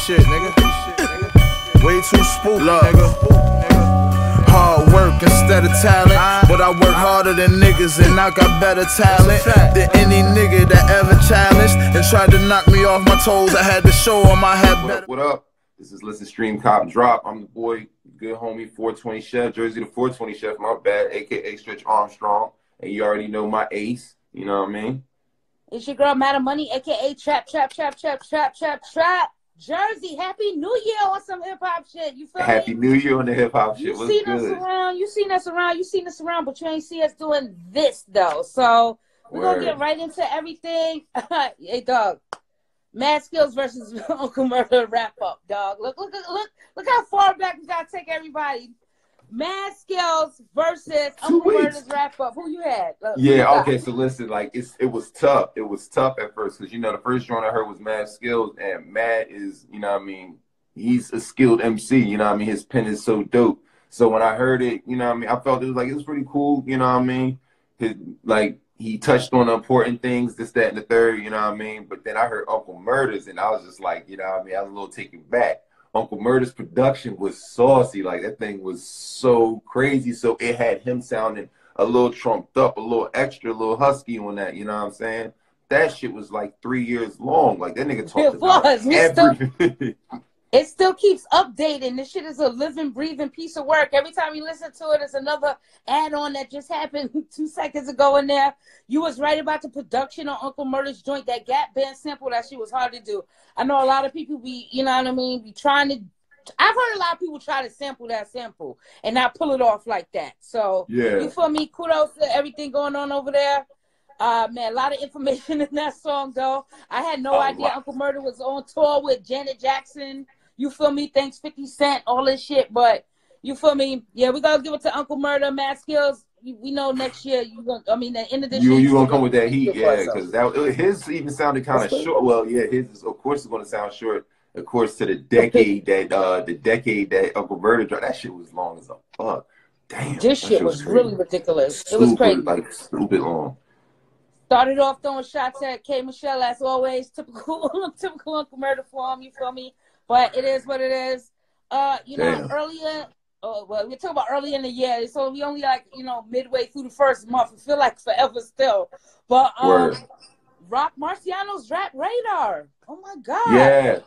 shit, nigga. Way too spooked, nigga. Hard work instead of talent, but I work harder than niggas and I got better talent than any nigga that ever challenged and tried to knock me off my toes. I had to show them I had better. What up? This is Listen Stream Cop Drop. I'm the boy, good homie, 420 Chef, Jersey the 420 Chef, my bad, aka Stretch Armstrong. And you already know my ace, you know what I mean? It's your girl, Madam Money, aka Trap. Jersey, Happy New Year on some hip hop shit. You feel Happy me? New Year on the hip hop shit. You seen us around, you seen us around, but you ain't see us doing this though. So we're gonna get right into everything. Hey dog. Mad Skills versus Uncle Murda wrap up, dog. Look how far back we gotta take everybody. Mad Skills versus Uncle Murda's wrap up. Who you had? Yeah, okay, so listen, like it was tough. It was tough at first because you know the first joint I heard was Mad Skills, and Mad is, you know what I mean, he's a skilled MC, you know what I mean, his pen is so dope. So when I heard it, you know what I mean, I felt it was pretty cool, you know what I mean? He touched on the important things, this, that, and the third, you know what I mean? But then I heard Uncle Murda's and I was just like, you know what I mean, I was a little taken back. Uncle Murda's production was saucy. Like, that thing was so crazy. So it had him sounding a little trumped up, a little extra, a little husky on that. You know what I'm saying? That shit was like 3 years long. Like, that nigga talked about everything. It still keeps updating. This shit is a living, breathing piece of work. Every time you listen to it, it's another add-on that just happened 2 seconds ago in there. You was right about the production on Uncle Murda's joint. That Gap Band sample, that shit was hard to do. I know a lot of people be, you know what I mean, be trying to, I've heard a lot of people try to sample that sample and not pull it off like that. So, yeah. You feel me? Kudos to everything going on over there. Man, a lot of information in that song, though. I had no idea Uncle Murda was on tour with Janet Jackson. You feel me? Thanks 50 Cent, all this shit. But you feel me? Yeah, we gotta give it to Uncle Murda, Mad Skills. We know next year you gonna. I mean, the end of this year you gonna come with that heat, yeah? Because his even sounded kind of short. Well, yeah, his of course is gonna sound short. Of course, to the decade that Uncle Murda dropped. That shit was long as a fuck. Damn, this shit was really ridiculous. It was crazy, like stupid long. Started off throwing shots at K. Michelle as always. Typical Uncle Murda form. You feel me? But it is what it is. You know, earlier, well, we're talking about early in the year, so we only like, you know, midway through the first month. It feel like forever still. But Rock Marciano's Rap Radar. Oh my God. Yeah.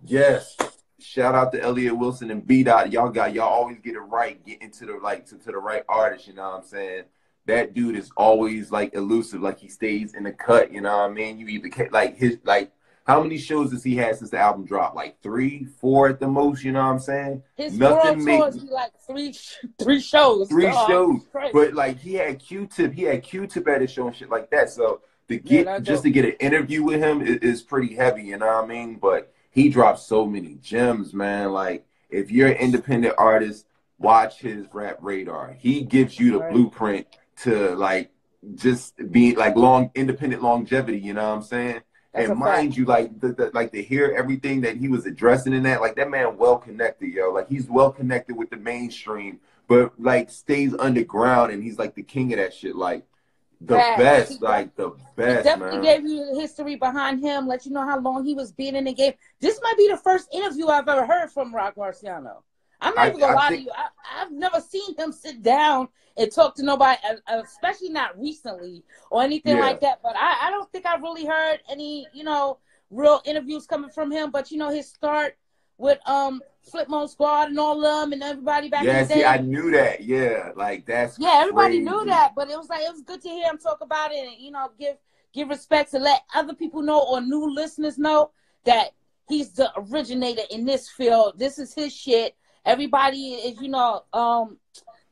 Yes. Shout out to Elliot Wilson and B Dot. Y'all always get it right, get into the to the right artist, you know what I'm saying? That dude is always like elusive, like he stays in the cut, you know what I mean? You either like his how many shows does he have since the album dropped? Like 3, 4 at the most, you know what I'm saying? His world tours be like three shows. 3 shows. But like he had Q-Tip at his show and shit like that. So to get to get an interview with him is pretty heavy, you know what I mean? But he drops so many gems, man. Like if you're an independent artist, watch his Rap Radar. He gives you the blueprint to like just be like independent longevity, you know what I'm saying? And mind you, like to hear everything that he was addressing in that, like that man well connected, yo. Like he's well connected with the mainstream, but like stays underground, and he's like the king of that shit. Like the best, like the best. He definitely gave you the history behind him, let you know how long he was being in the game. This might be the first interview I've ever heard from Rock Marciano. I'm not even gonna lie to you. I've never seen him sit down and talk to nobody, especially not recently or anything like that. But I don't think I've really heard any, you know, real interviews coming from him. But, you know, his start with Flip Mode Squad and all of them and everybody back in the day. Yeah, see, I knew that. Yeah, like that's everybody crazy. knew that. But it was good to hear him talk about it and, you know, give respect to let other people know or new listeners know that he's the originator in this field. This is his shit. Everybody is, you know,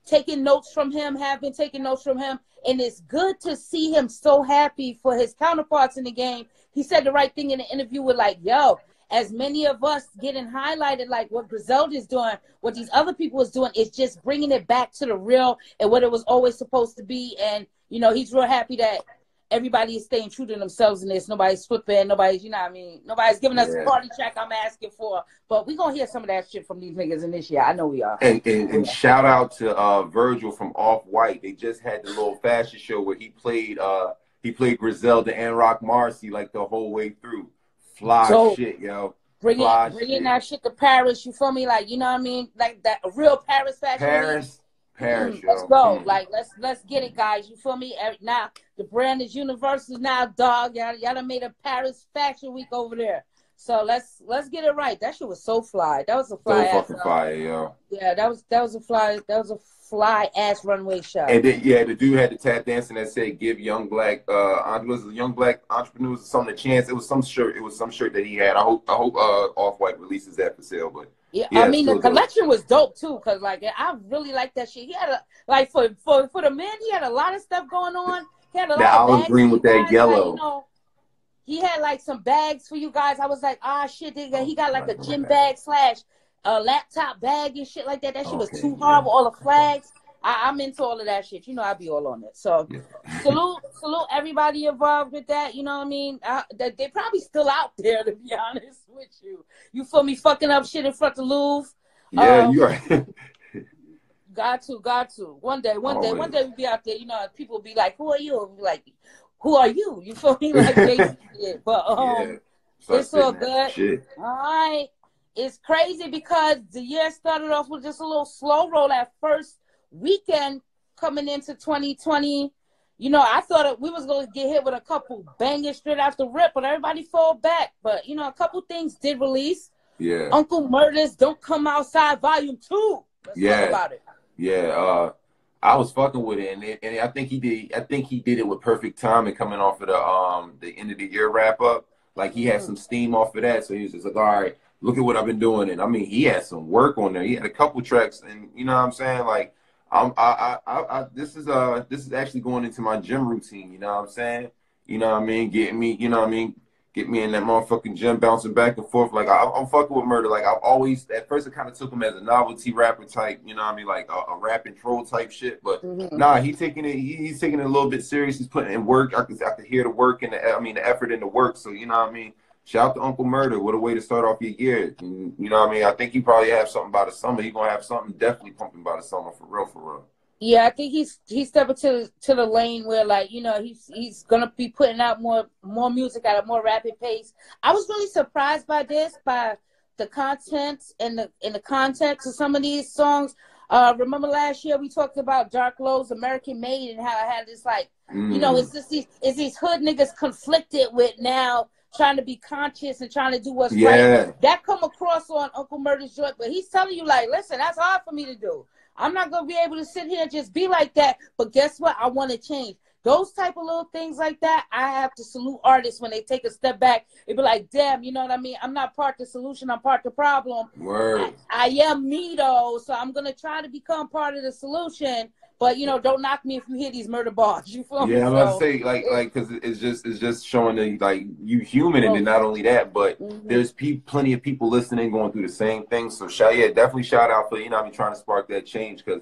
taking notes from him, have been taking notes from him. And it's good to see him so happy for his counterparts in the game. He said the right thing in the interview with like, yo, as many of us getting highlighted, like what Griselda's doing, what these other people is doing, is just bringing it back to the real and what it was always supposed to be. And, you know, he's real happy that everybody is staying true to themselves in this. Nobody's flipping. Nobody's, you know what I mean? Nobody's giving us the party track I'm asking for. But we're going to hear some of that shit from these niggas in this year. I know we are. And shout out to Virgil from Off-White. They just had the little fashion show where he played Griselda and Rock Marcy like the whole way through. Fly shit, yo. bringing that shit to Paris. You feel me? Like, you know what I mean? Like that a real Paris fashion week. Paris, let's go. Like, let's get it, guys. You feel me? Now the brand is universal now, dog. Y'all done made a Paris fashion week over there. So let's get it right. That shit was so fly. That was a fly. So fucking fire, yo. Yeah, that was a fly ass runway shot. And then, the dude had the tap dancing that said "Give young black entrepreneurs something a chance." It was some shirt. It was some shirt that he had. I hope Off-White releases that for sale. But yeah, I mean the collection was dope too, cause like I really like that shit. He had for the men, he had a lot of stuff going on. He had a lot of olive green with that yellow. Like, you know, he had like some bags for you guys. I was like, shit, he got like a gym bag / laptop bag and shit like that. That shit was too hard with all the flags. I'm into all of that shit. You know, I be all on it. So salute everybody involved with that. You know what I mean? They probably still out there, to be honest with you. You feel me? Fucking up shit in front of Louvre. Yeah, you are. Got to. One day we'll be out there. You know, people will be like, "Who are you?" We'll be like, "Who are you?" You feel me? Like basically. But it's all good. Shit. All right. It's crazy because the year started off with just a little slow roll at first weekend coming into 2020. You know, I thought we was going to get hit with a couple bangers straight after rip, but everybody fall back. But, you know, a couple things did release. Yeah. Uncle Murda's Don't Come Outside Volume 2. Let's talk about it. Yeah. I was fucking with it, and I think he did it with perfect timing coming off of the end of the year wrap up. Like he had some steam off of that, so he was just like, all right, look at what I've been doing. And I mean, he had some work on there. He had a couple tracks, and you know what I'm saying? Like, this is actually going into my gym routine. You know what I'm saying? You know what I mean? Get me in that motherfucking gym, bouncing back and forth. Like I'm fucking with Murda. Like I've always, at first, I kind of took him as a novelty rapper type. You know what I mean? Like a rap and troll type shit. But nah, he's taking it a little bit serious. He's putting in work. I could hear the work and the effort in the work. So you know what I mean? Shout out to Uncle Murda. What a way to start off your year. And, you know what I mean? I think he probably have something by the summer. He gonna have something definitely pumping by the summer for real. Yeah, I think he's stepping to the lane where, like, you know, he's gonna be putting out more music at a more rapid pace. I was really surprised by the content and the context of some of these songs. Remember last year we talked about Dark Low's American Made and how it had this like, you know, it's these hood niggas conflicted with now trying to be conscious and trying to do what's right. That come across on Uncle Murda's joint, but he's telling you like, listen, that's hard for me to do. I'm not going to be able to sit here and just be like that. But guess what? I want to change. Those type of little things like that, I have to salute artists when they take a step back. It be like, damn, you know what I mean? I'm not part of the solution. I'm part of the problem. Word. I am me, though. So I'm going to try to become part of the solution. But, you know, don't knock me if you hear these murder bars. You feel me? Yeah, I'm about to say, like, because it's just showing that, like, you human, and then not only that, but there's plenty of people listening, going through the same thing. So, definitely shout out for, you know, trying to spark that change, because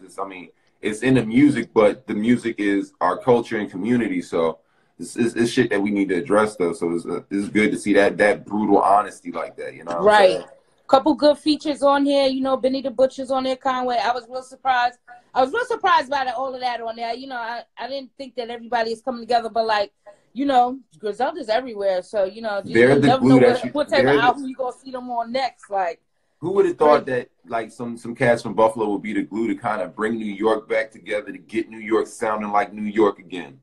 it's in the music, but the music is our culture and community. So, it's shit that we need to address, though. So, it's good to see that brutal honesty like that, you know? Right. Couple good features on here, you know, Benny the Butcher's on there, Conway. I was real surprised by all of that on there. You know, I didn't think that everybody is coming together, but like, you know, Griselda's everywhere. So, you know, they're the glue what type of album you gonna see them on next. Like, who would have thought that like some cats from Buffalo would be the glue to kind of bring New York back together, to get New York sounding like New York again?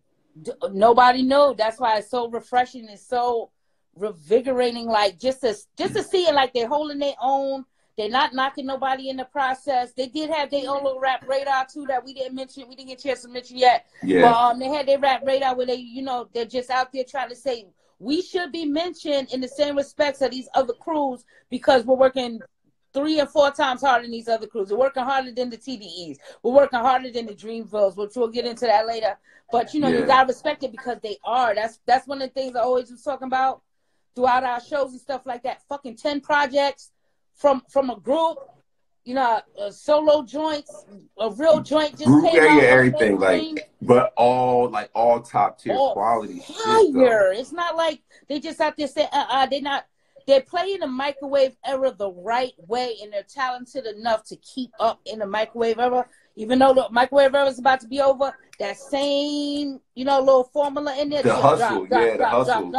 Nobody knew. That's why it's so refreshing and so revigorating, like just to see it, like they're holding their own. They're not knocking nobody in the process. They did have their own little rap radar too that we didn't mention. We didn't get a chance to mention yet. Yeah. But they had their rap radar where they, you know, they're just out there trying to say we should be mentioned in the same respects of these other crews, because we're working 3 or 4 times harder than these other crews. We're working harder than the TDEs. We're working harder than the Dreamvilles, which we'll get into that later. But you know, you gotta respect it because they are. That's one of the things I always was talking about throughout our shows and stuff like that. Fucking 10 projects from a group, you know, solo joints, a real joint just group, came out. Everything like, but all top tier quality fire. Shit, it's not like they just out there saying they're playing the microwave era the right way, and they're talented enough to keep up in the microwave era. Even though the microwave era is about to be over, that same, you know, little formula in there. The hustle, the hustle.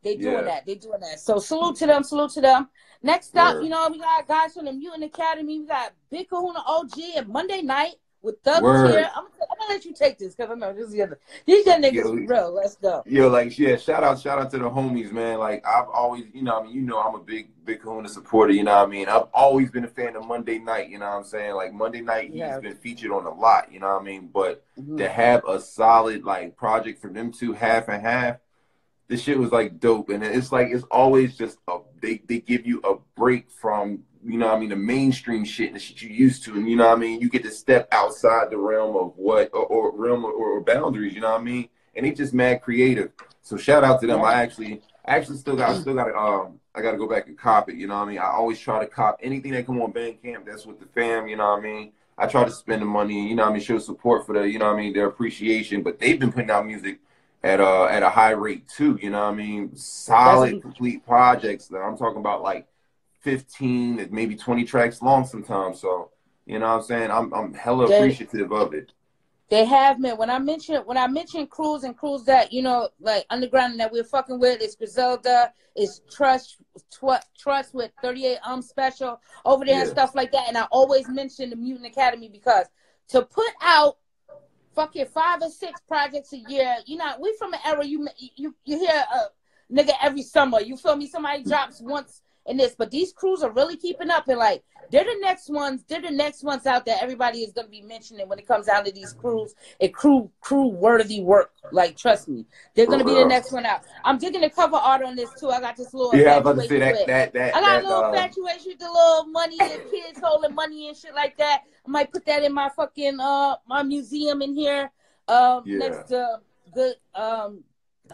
They doing that. They doing that. So salute to them. Salute to them. Next up, you know, we got guys from the Mutant Academy. We got Big Kahuna OG and Monday Night with Thug Tier. I'm gonna let you take this because I know this is these young niggas for real. Let's go. Yo, like, yeah, shout out to the homies, man. Like, I've always, you know, I mean, you know, I'm a big Kahuna supporter. You know what I mean? I've always been a fan of Monday Night. You know what I'm saying? Like, Monday Night, he's been featured on a lot. You know what I mean? But to have a solid like project for them two, half and half. This shit was like dope, and it's like it's always just they give you a break from, you know what I mean, the mainstream shit and the shit you used to, and you know what I mean, you get to step outside the realm of what or boundaries, you know what I mean, and they just mad creative. So shout out to them. I actually still got I got to go back and cop it, you know what I mean. I always try to cop anything that come on Bandcamp. That's with the fam, you know what I mean. I try to spend the money, you know what I mean, show support for the, you know what I mean, their appreciation. But they've been putting out music at a high rate too, you know what I mean? Solid, complete projects that I'm talking about, like 15, maybe 20 tracks long sometimes. So, you know what I'm saying? I'm hella appreciative of it. They have, man. When I mention crews and crews that, you know, like underground that we're fucking with, it's Griselda, it's Trust with 38 Special over there and stuff like that. And I always mention the Mutant Academy because to put out fucking 5 or 6 projects a year. You know, we from an era you hear a nigga every summer. You feel me? Somebody drops once in this, but these crews are really keeping up, and like they're the next ones. They're the next ones out that everybody is gonna be mentioning when it comes down to these crews and crew worthy work. Like, trust me, they're gonna be the next one out. I'm digging the cover art on this too. I got this little I was about to say that I got a little infatuation with the little money and kids holding money and shit like that. I might put that in my fucking my museum in here. Next to good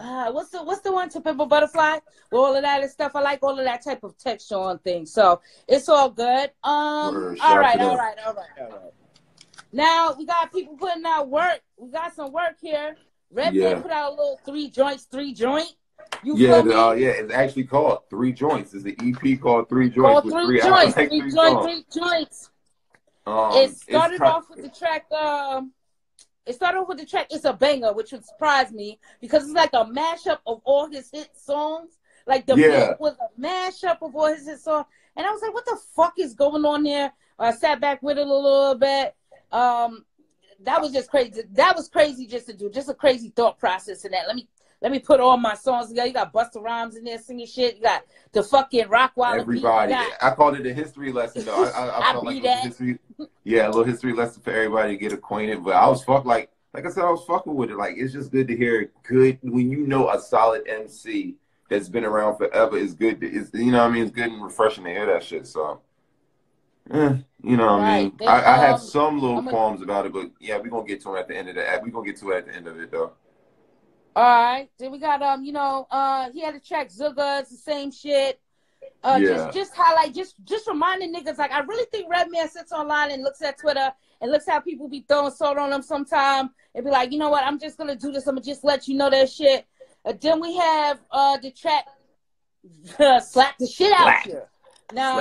what's the one to Pimple Butterfly? All of that and stuff. I like all of that type of texture on things. So it's all good. All right. Now we got people putting out work. We got some work here. Redman put out a little 3 joint. You feel me? It's actually called 3 Joints. It's an EP called 3 Joints. Called 3 Joints. 3 Joints. It started off with the track. It's a banger, which would surprise me because it's like a mashup of all his hit songs. Like the beat was a mashup of all his hit songs, and I was like, "What the fuck is going on there?" I sat back with it a little bit. That was just crazy. That was crazy just to do. Just a crazy thought process in that. Let me put all my songs together. You got Busta Rhymes in there singing shit. You got the fucking Raekwon. Everybody. I called it a history lesson, though. I felt like a little history lesson for everybody to get acquainted. But I was like I said, I was fucking with it. Like, it's just good to hear when you know a solid MC that's been around forever is good. You know what I mean? It's good and refreshing to hear that shit. So, you know what I mean? I have some little qualms about it, but yeah, we're going to get to it at the end of that. We're going to get to it at the end of it, though. All right. Then we got, he had a track Zugga. It's the same shit. Just highlight, just reminding niggas, like, I really think Redman sits online and looks at Twitter and looks how people be throwing salt on them sometime and be like, you know what, I'm just going to do this. I'm going to just let you know that shit. Then we have the track Slap the Shit Out Here. Now,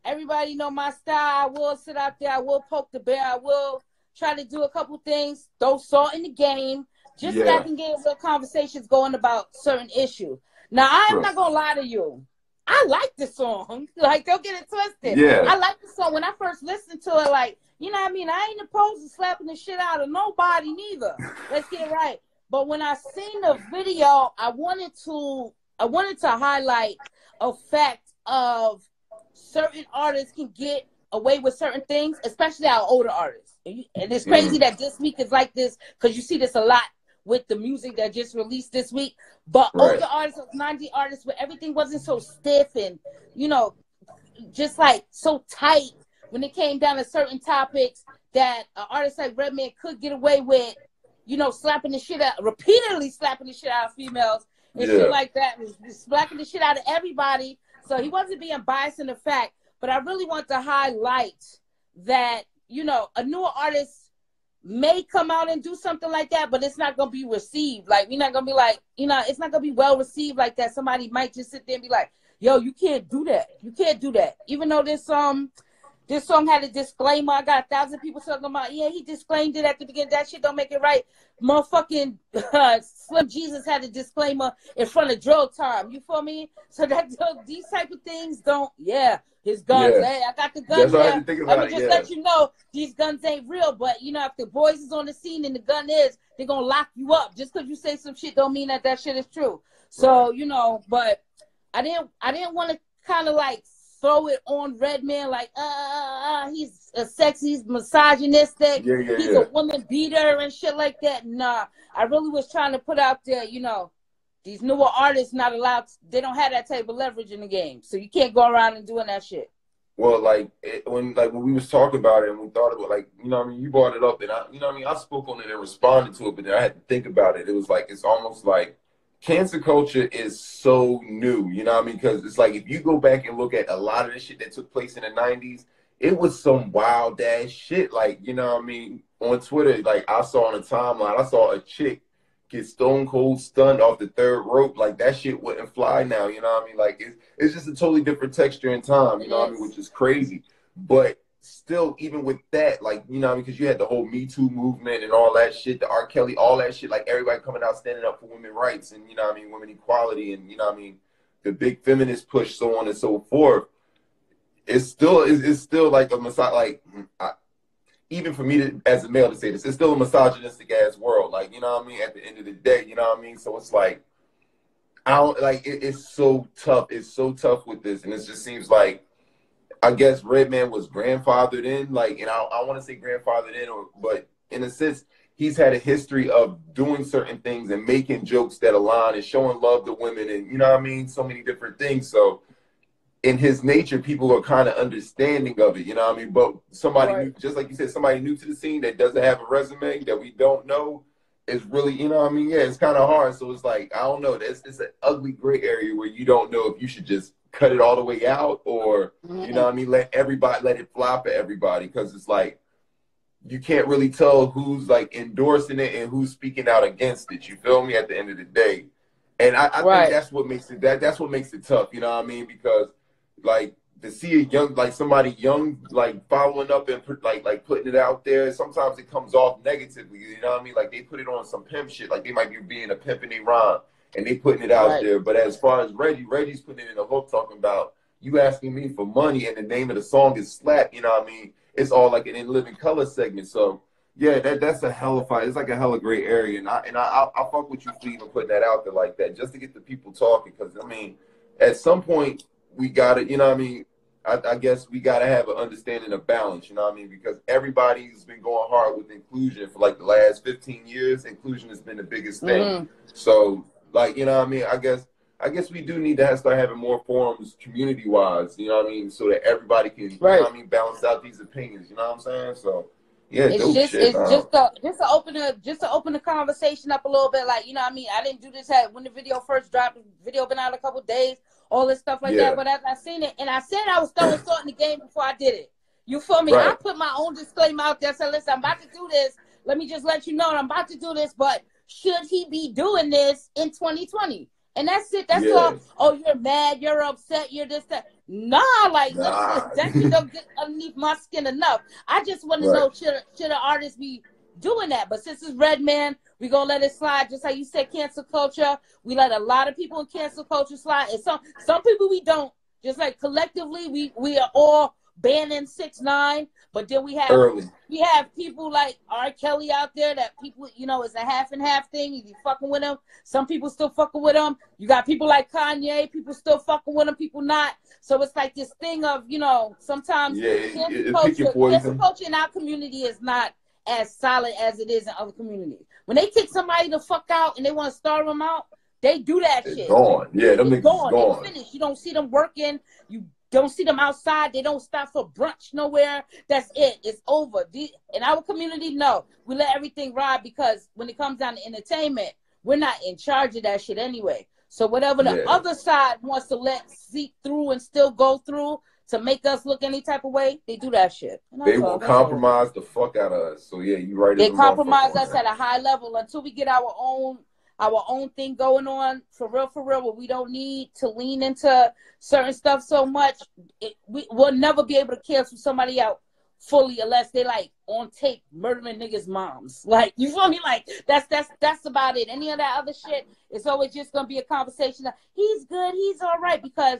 everybody know my style. I will sit out there. I will poke the bear. I will try to do a couple things, throw salt in the game, just so that I can get real conversations going about certain issues. Now, I am not going to lie to you. I like the song. Like, don't get it twisted. Yeah. I like the song. When I first listened to it, like, you know what I mean? I ain't opposed to slapping the shit out of nobody neither. Let's get it right. But when I seen the video, I wanted to highlight a fact of certain artists can get away with certain things, especially our older artists. And it's crazy that this week is like this because you see this a lot with the music that just released this week. But older artists, 90 artists, where everything wasn't so stiff and, you know, just like so tight when it came down to certain topics, that an artist like Redman could get away with, you know, repeatedly slapping the shit out of females and shit like that, slapping the shit out of everybody. So he wasn't being biased in the fact, but I really want to highlight that, you know, a newer artist may come out and do something like that, but it's not going to be received. Like, we're not going to be like, you know, it's not going to be well received like that. Somebody might just sit there and be like, yo, you can't do that. You can't do that. Even though this, This song had a disclaimer. I got 1,000 people talking about, yeah, he disclaimed it at the beginning. That shit don't make it right. Motherfucking Slim Jesus had a disclaimer in front of drug time. You feel me? So that these type of things don't, his guns. Yeah. Hey, I got the guns That's what I there. had to think Let about me just let you know, these guns ain't real. But, you know, if the boys is on the scene and the gun is, they're going to lock you up. Just because you say some shit don't mean that that shit is true. So, you know, but I didn't want to kind of like throw it on Redman like, he's a sexy, he's misogynistic, he's a woman beater and shit like that. Nah, I really was trying to put out there, you know, these newer artists not allowed, they don't have that type of leverage in the game. So you can't go around and doing that shit. Well, when we was talking about it and we thought about, like, you know what I mean, you brought it up and I, you know what I mean, I spoke on it and responded to it, but then I had to think about it. It was like, it's almost like cancel culture is so new, you know what I mean? Because it's like, if you go back and look at a lot of the shit that took place in the 90s, it was some wild ass shit. Like, you know what I mean? On Twitter, like, I saw on a timeline, I saw a chick get stone cold stunned off the third rope. Like, that shit wouldn't fly now, you know what I mean? Like, it's just a totally different texture and time, you know what I mean? Which is crazy. But still, even with that, like, you know what I mean? Because you had the whole Me Too movement and all that shit, the R. Kelly, all that shit, like, everybody coming out standing up for women's rights and, you know what I mean, women equality and, you know what I mean, the big feminist push, so on and so forth. It's still like a even for me to, as a male to say this, it's still a misogynistic ass world. Like, you know what I mean? At the end of the day, you know what I mean? So it's like, I don't, like, it's so tough. It's so tough with this. And it just seems like, I guess Redman was grandfathered in, like, and I want to say grandfathered in, but in a sense, he's had a history of doing certain things and making jokes that align and showing love to women and, you know what I mean? So many different things. So in his nature, people are kind of understanding of it, you know what I mean? But somebody new, just like you said, somebody new to the scene that doesn't have a resume that we don't know is really, you know what I mean? Yeah, it's kind of hard. So it's like, I don't know. It's an ugly gray area where you don't know if you should just cut it all the way out or, you know what I mean, let it fly for everybody. Because it's like, you can't really tell who's like endorsing it and who's speaking out against it. You feel me? At the end of the day. And I think that's what makes it, that's what makes it tough. You know what I mean? Because like to see a young, like somebody young, like following up and like putting it out there, sometimes it comes off negatively. You know what I mean? Like they put it on some pimp shit. Like they might be being a pimp in their rhyme and they putting it out there. But as far as Reggie's putting it in a hook talking about you asking me for money and the name of the song is Slap. You know what I mean? It's all like an In Living Color segment. So yeah, that's a hell of fight. It's like a hella great area. And I fuck with you for even putting that out there like that, just to get the people talking. Because I mean, at some point we got to, you know what I mean? I guess we got to have an understanding of balance, you know what I mean? Because everybody's been going hard with inclusion for like the last 15 years. Inclusion has been the biggest thing. So like, you know what I mean? I guess we do need to start having more forums community-wise, you know what I mean? So that everybody can, you know what I mean, balance out these opinions, you know what I'm saying? So yeah, it's just to open the conversation up a little bit. Like, you know what I mean? I didn't do this when the video first dropped. The video been out a couple days, all this stuff like that. But as I seen it, and I said I was throwing salt in the game before I did it. You feel me? I put my own disclaimer out there. So listen, I'm about to do this. Let me just let you know I'm about to do this. But should he be doing this in 2020? And that's it. That's all. Oh, you're mad. You're upset. You're this, that. Nah, that shit don't get underneath my skin enough. I just want to know, should an artist be doing that? But since it's Redman, we gonna let it slide. Just like you said, cancel culture. We let a lot of people in cancel culture slide, and some people we don't. Just like collectively, we are all banning 6ix9ine, but then we have people like R. Kelly out there that people, you know, it's a half and half thing. You fucking with him. Some people still fucking with him. You got people like Kanye, people still fucking with him, people not. So it's like this thing of, you know, sometimes cancel culture in our community is not as solid as it is in other communities. When they kick somebody the fuck out and they want to starve them out, they do that shit. Gone. Yeah, them niggas gone. They're finished. You don't see them working. You don't see them outside. They don't stop for brunch nowhere. That's it. It's over. In our community, no. We let everything ride because when it comes down to entertainment, we're not in charge of that shit anyway. So whatever the other side wants to let seep through and still go through to make us look any type of way, they do that shit. They will compromise the fuck out of us. So yeah, you're right. They compromise us at a high level until we get our own our own thing going on for real, where we don't need to lean into certain stuff so much. We'll never be able to cancel somebody out fully unless they like on tape murdering niggas' moms. Like, you feel me? Like, that's about it. Any of that other shit, it's always just gonna be a conversation of, he's good, he's all right, because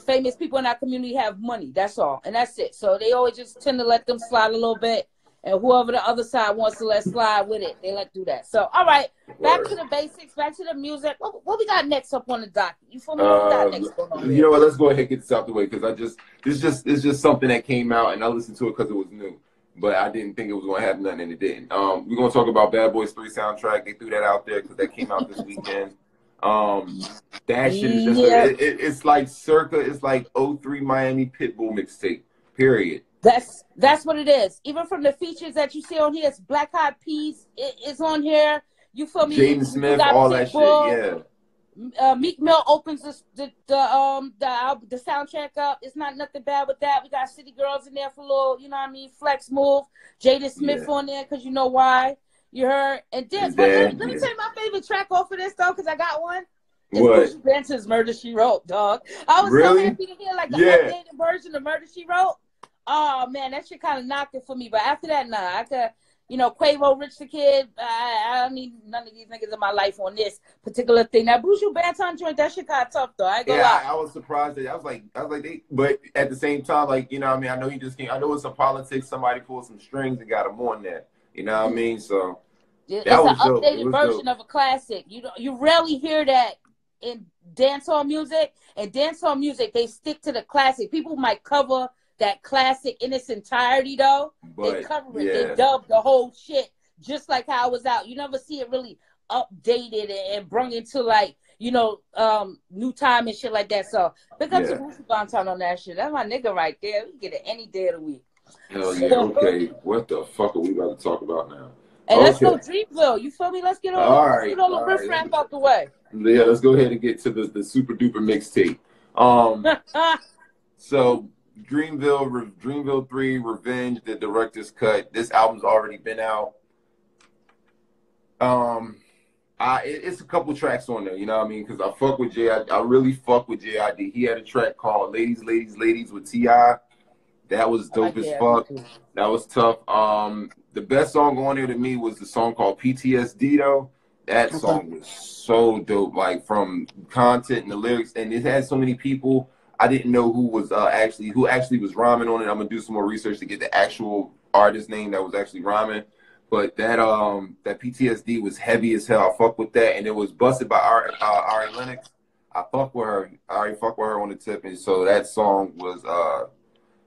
famous people in our community have money. That's all, and that's it. So they always just tend to let them slide a little bit, and whoever the other side wants to let slide with it, they let do that. So, all right, back to the basics, back to the music. What we got next up on the docket? You feel me? What we got next going on? You know what? Let's go ahead and get this out the way, because it's just something that came out, and I listened to it because it was new, but I didn't think it was going to have nothing, and it didn't. We're going to talk about Bad Boys 3 soundtrack. They threw that out there because that came out this weekend. That shit is just it's like Circus. It's like 03 Miami Pitbull mixtape. Period. That's what it is. Even from the features that you see on here, it's Black Eyed Peas. It's on here. You feel me? Jaden Smith, all that shit. Yeah. Meek Mill opens the soundtrack up. It's not nothing bad with that. We got City Girls in there for a little, you know what I mean, flex move. Jaden Smith on there because you know why. You heard? And this, let me tell you my favorite track off of this, though, because I got one. It's Bruce Benson's Murder, She Wrote, dog. I was so happy to hear, like, the updated version of Murder, She Wrote. Oh, man, that shit kind of knocked it for me. But after that, nah, I could, you know, Quavo, Rich the Kid, I don't need none of these niggas in my life on this particular thing. That Bruce Banton joint, that shit kind of tough, though. I ain't gonna lie. I was surprised that I was like, but at the same time, like, you know what I mean? I know he just came, I know it's some politics, somebody pulled some strings and got him on there. You know what I mean? So it's an updated version of a classic. You rarely hear that in dancehall music. And dancehall music, they stick to the classic. People might cover that classic in its entirety, though. But, they cover it. They dub the whole shit just like how it was out. You never see it really updated and brung into, like, you know, new time and shit like that. So pick up to Bruce Banton on that shit. That's my nigga right there. We can get it any day of the week. Hell yeah. Okay. What the fuck are we about to talk about now? And let's go Dreamville. You feel me? Let's get all the riff ramp out the way. Yeah, let's go ahead and get to the super duper mixtape. So Dreamville 3 Revenge, the director's cut. This album's already been out. It's a couple tracks on there, you know what I mean? Because I fuck with I really fuck with JID. He had a track called Ladies, Ladies, Ladies with T.I. That was dope as fuck. That was tough. The best song on there to me was the song called PTSD, though. That song was so dope, like, from content and the lyrics. And it had so many people. I didn't know who actually was rhyming on it. I'm gonna do some more research to get the actual artist name that was actually rhyming. But that PTSD was heavy as hell. I fuck with that, and it was busted by Ari Lennox. I fuck with her. I already fuck with her on the tip, and so that song was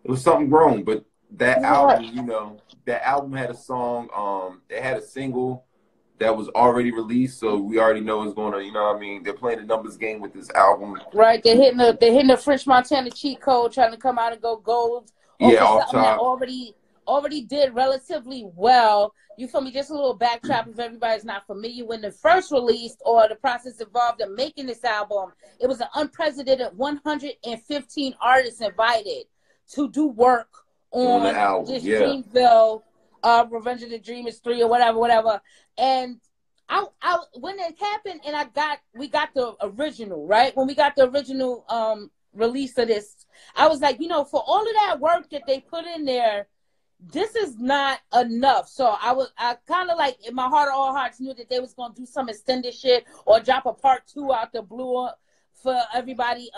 it was something grown. But that album, you know, that album had a song. It had a single that was already released, so we already know what's going on. You know what I mean? They're playing the numbers game with this album. Right, they're hitting the French Montana cheat code, trying to come out and go gold. Off top. That already did relatively well. You feel me? Just a little backtrap if everybody's not familiar. When it first released, or the process involved in making this album, it was an unprecedented 115 artists invited to do work on this Dreamville, Revenge of the Dreamers 3 or whatever. And I when it happened, and we got the original, right? When we got the original release of this, I was like, you know, for all of that work that they put in there, this is not enough. So I kind of, like, in my heart of all hearts, knew that they was gonna do some extended shit or drop a part 2 out the blue for everybody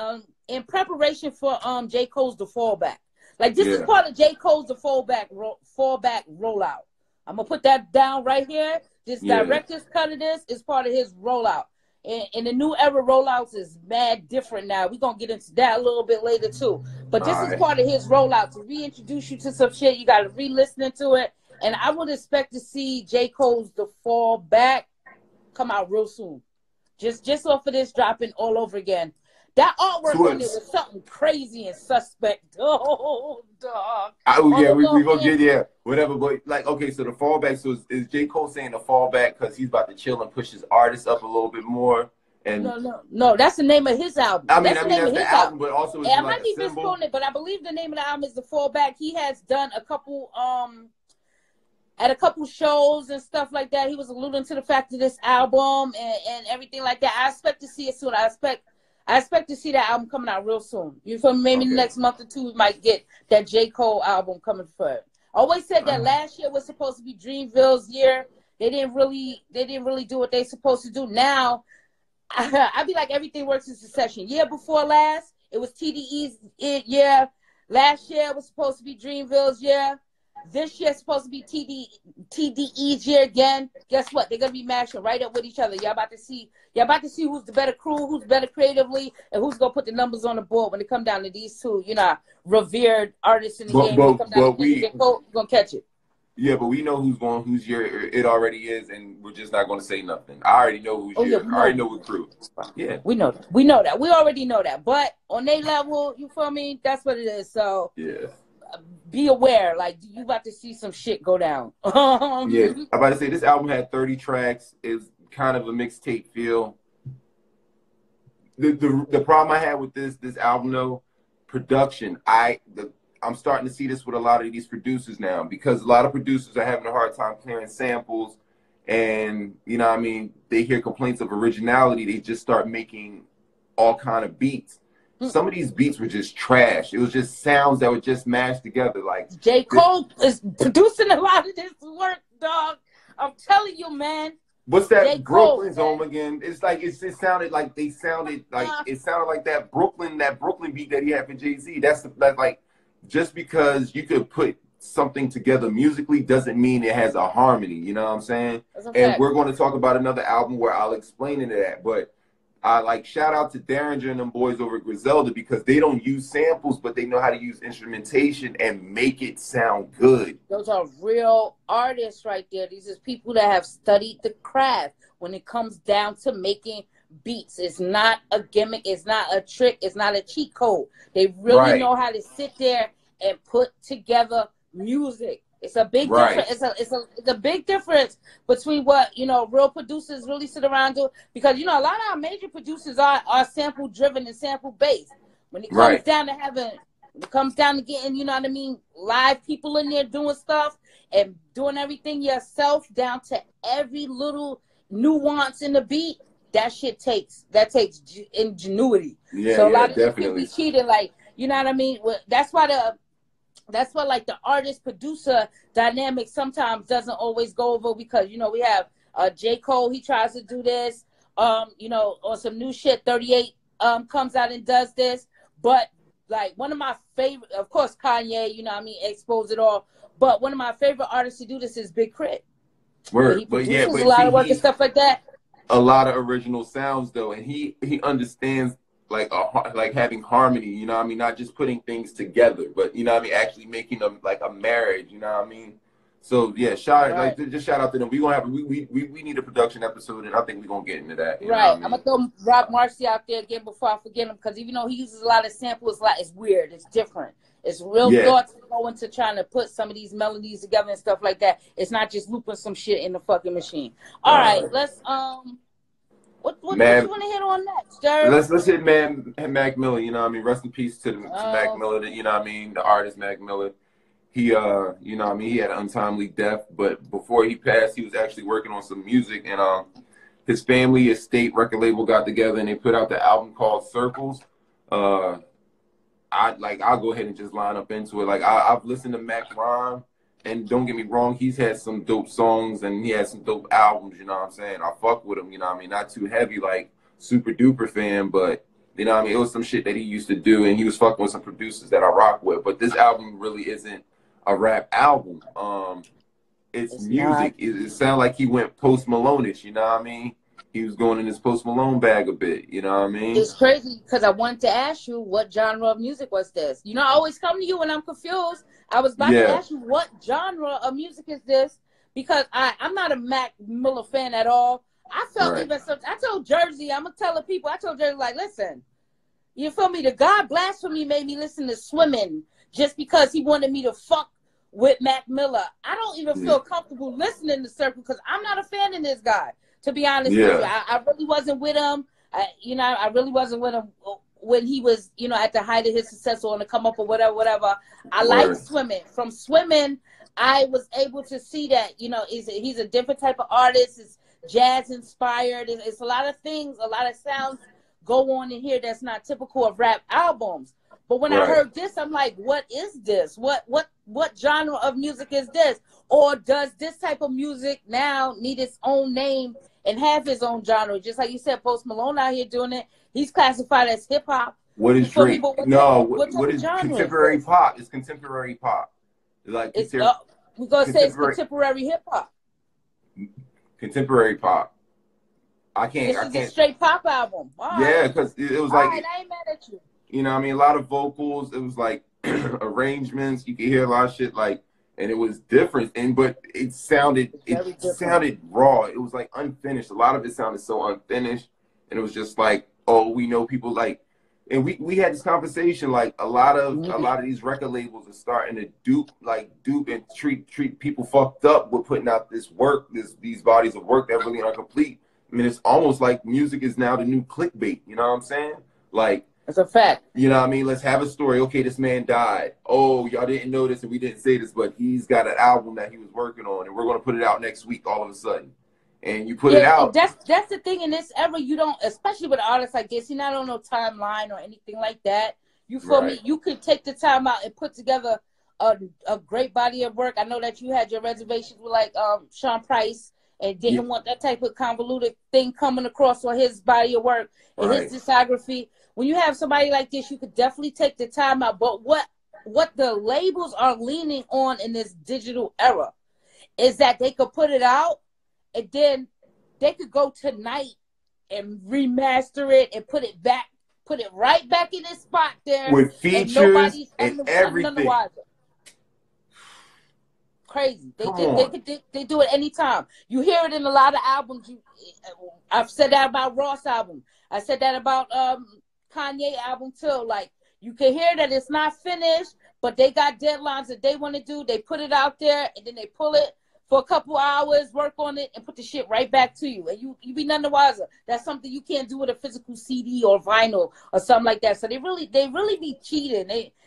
in preparation for J. Cole's The Fallback. Like, this is part of J. Cole's The Fallback rollout. I'm gonna put that down right here. This director's cut of this is part of his rollout. And the new era rollouts is mad different now. We're going to get into that a little bit later, too. But this is part of his rollout. To reintroduce you to some shit, you got to re-listen to it. And I would expect to see J. Cole's The Fallback come out real soon. Just off of this dropping all over again. That artwork on it was something crazy and suspect. Oh, dog. We're going to get, whatever. But, like, okay, so The Fallback, so is J. Cole saying The Fallback because he's about to chill and push his artists up a little bit more? And No, that's the name of his album. That's the album, but also it's I might be misquoting it, but I believe the name of the album is The Fallback. He has done a couple at a couple shows and stuff like that. He was alluding to the fact of this album and everything like that. I expect to see it soon. I expect to see that album coming out real soon. You feel me? Maybe the next month or two we might get that J. Cole album coming for it. I always said that last year was supposed to be Dreamville's year. They didn't really do what they supposed to do. Now I be like, everything works in succession. Year before last, it was TDE's year. Last year was supposed to be Dreamville's year. This year is supposed to be TDE's year again. Guess what? They're gonna be mashing right up with each other. Y'all about to see who's the better crew, who's better creatively, and who's gonna put the numbers on the board when it come down to these two, revered artists in the game. When it come down to J. Cole, you're gonna catch it. Yeah, but we know whose year it already is, and we're just not gonna say nothing. I already know whose year. I already know what crew. Yeah. We know that. We already know that. But on their level, you feel me? That's what it is. So yeah. Be aware, like you about to see some shit go down. Yeah, I'm about to say this album had 30 tracks. It's kind of a mixtape feel. The problem I had with this album though, production. I'm starting to see this with a lot of these producers now, because a lot of producers are having a hard time clearing samples, and they hear complaints of originality. They just start making all kind of beats. Some of these beats were just trash. It was just sounds that were just mashed together. Like J. Cole is producing a lot of this work, dog. I'm telling you, man. What's that Brooklyn Zone again? It's like it sounded like it sounded like that Brooklyn beat that he had for Jay-Z. That's like, just because you could put something together musically doesn't mean it has a harmony. You know what I'm saying? And we're going to talk about another album where I'll explain into that, but. I shout out to Derringer and them boys over at Griselda, because they don't use samples, but they know how to use instrumentation and make it sound good. Those are real artists right there. These are people that have studied the craft when it comes down to making beats. It's not a gimmick. It's not a trick. It's not a cheat code. They really know how to sit there and put together music. It's a big difference. It's a big difference between what real producers really sit around and do, because a lot of our major producers are sample driven and sample based. When it comes down to getting live people in there doing stuff and doing everything yourself down to every little nuance in the beat, that takes ingenuity. Yeah, so a lot of definitely. people be cheating, like That's why like the artist producer dynamic sometimes doesn't always go over, because we have J. Cole, he tries to do this, on some new shit. 38 comes out and does this, but like one of my favorite, of course, Kanye, expose it all, but one of my favorite artists to do this is Big Crit. Word, he produces a lot of work and stuff like that. A lot of original sounds though, and he understands like having harmony, not just putting things together, but actually making them like a marriage, So yeah, shout out to them. We need a production episode, and I think we're gonna get into that. I'm gonna throw Rob Marcy out there again before I forget him, because even though he uses a lot of samples, it's weird, it's different, it's real thoughts that go into trying to put some of these melodies together and stuff like that. It's not just looping some shit in the fucking machine. All right, let's What you want to hit on next, Jerry? Let's hit Mac Miller. Rest in peace to Mac Miller. The artist Mac Miller. He, he had an untimely death, but before he passed, he was actually working on some music, and his family, his state record label got together and they put out the album called Circus. I'll go ahead and just line up into it. I've listened to Mac rhyme. And don't get me wrong, he's had some dope songs and he had some dope albums, I fuck with him, not too heavy, like super duper fan, but it was some shit that he used to do, and he was fucking with some producers that I rock with. But this album really isn't a rap album. It's music. It sounds like he went Post Malone-ish, He was going in his Post Malone bag a bit, It's crazy, because I wanted to ask you what genre of music was this. I always come to you when I'm confused. I was about to ask you what genre of music is this, because I'm not a Mac Miller fan at all. I felt I told Jersey, I'm going to tell the people, I told Jersey, listen, you feel me? The God Blasphemy made me listen to Swimming just because he wanted me to fuck with Mac Miller. I don't even feel comfortable listening to Circus, because I'm not a fan of this guy, to be honest with you. I really wasn't with him. I really wasn't with him when he was, at the height of his success or on the come up or whatever. I like Swimming. From Swimming, I was able to see that, you know, he's a different type of artist. It's jazz inspired. It's a lot of things, a lot of sounds go on in here that's not typical of rap albums. But when I heard this, I'm like, what is this? What genre of music is this? Or does this type of music now need its own name and have his own genre? Just like you said, Post Malone out here doing it. He's classified as hip hop. What is Drake? What is contemporary pop? It's contemporary pop. Like we're gonna say it's contemporary hip hop. Contemporary pop. I can't. This is a straight pop album. Yeah, because it was like. I ain't mad at you. You know what I mean? A lot of vocals. It was like arrangements. You could hear a lot of shit like, and it was different. But it sounded raw. It was like unfinished. A lot of it sounded so unfinished, and it was just like, oh, we know people like. And we had this conversation, like a lot of these record labels are starting to dupe and treat people fucked up with putting out this work, these bodies of work that really aren't complete. I mean, it's almost like music is now the new clickbait. You know what I'm saying? Like, it's a fact. You know what I mean? Let's have a story. Okay, this man died. Oh, y'all didn't know this and we didn't say this, but he's got an album that he was working on, and we're gonna put it out next week all of a sudden. And you put it out. That's the thing in this era. You don't, especially with artists like this, you're not on no timeline or anything like that. You feel me? You could take the time out and put together a great body of work. I know that you had your reservations with like Sean Price and didn't want that type of convoluted thing coming across on his body of work and his discography. When you have somebody like this, you could definitely take the time out. But what the labels are leaning on in this digital era is that they could put it out, and then they could go tonight and remaster it and put it right back in its spot there with features and everything. Crazy. They do it anytime. You hear it in a lot of albums. I've said that about Ross album. I said that about Kanye album too. Like, you can hear that it's not finished, but they got deadlines that they want to do. They put it out there and then they pull it for a couple hours, work on it, and put the shit right back to you. And you be none the wiser. That's something you can't do with a physical CD or vinyl or something like that. So they really be cheating.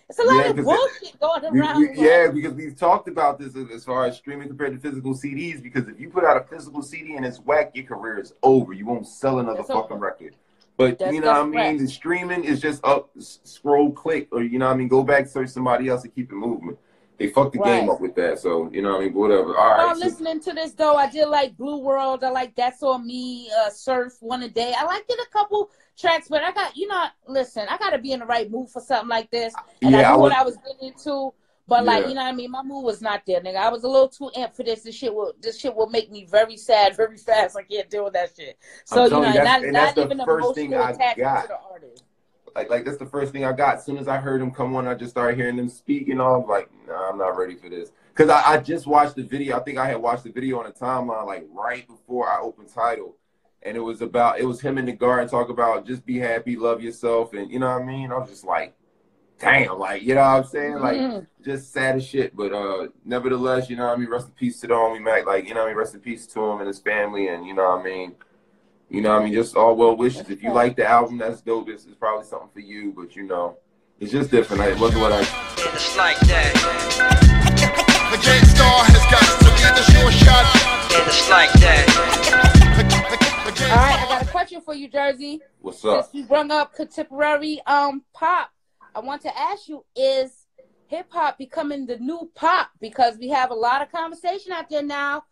It's a lot of bullshit going around. Because we've talked about this as far as streaming compared to physical CDs. Because if you put out a physical CD and it's whack, your career is over. You won't sell another fucking record. But you know what I mean? The streaming is just up, scroll, click, or you know what I mean? Go back, search somebody else and keep it moving. They fucked the game up with that, so you know what I mean. Whatever. All right. Listening to this though, I did like Blue World. I like That's On Me, Surf, One a Day. I liked it a couple tracks, but I got I got to be in the right mood for something like this, and I knew what I was getting into. But like, you know what I mean, my mood was not there, nigga. I was a little too amped for this. This shit will make me very sad, very fast. I can't deal with that shit. So you know, not even emotional attachment to the artist. Like that's the first thing I got. As soon as I heard him come on, I just started hearing them speak and all. I'm like, nah, I'm not ready for this. Because I just watched the video. I think I had watched the video on the timeline like right before I opened Tidal. And it was him in the garden talk about just be happy, love yourself. And you know what I mean? I was just like, damn, like, you know what I'm saying? Like, just sad as shit. But nevertheless, you know what I mean? Rest in peace to the homie Mac. Like, you know what I mean? Rest in peace to him and his family. And you know what I mean? You know what I mean? Just all well wishes. If you like the album, that's dope. This is probably something for you. But, you know, it's just different. It wasn't what I... It's like that. The great star has got to be the short shot. It's like that. All right, I got a question for you, Jersey. What's up? Since you brought up contemporary pop, I want to ask you, is hip-hop becoming the new pop? Because we have a lot of conversation out there now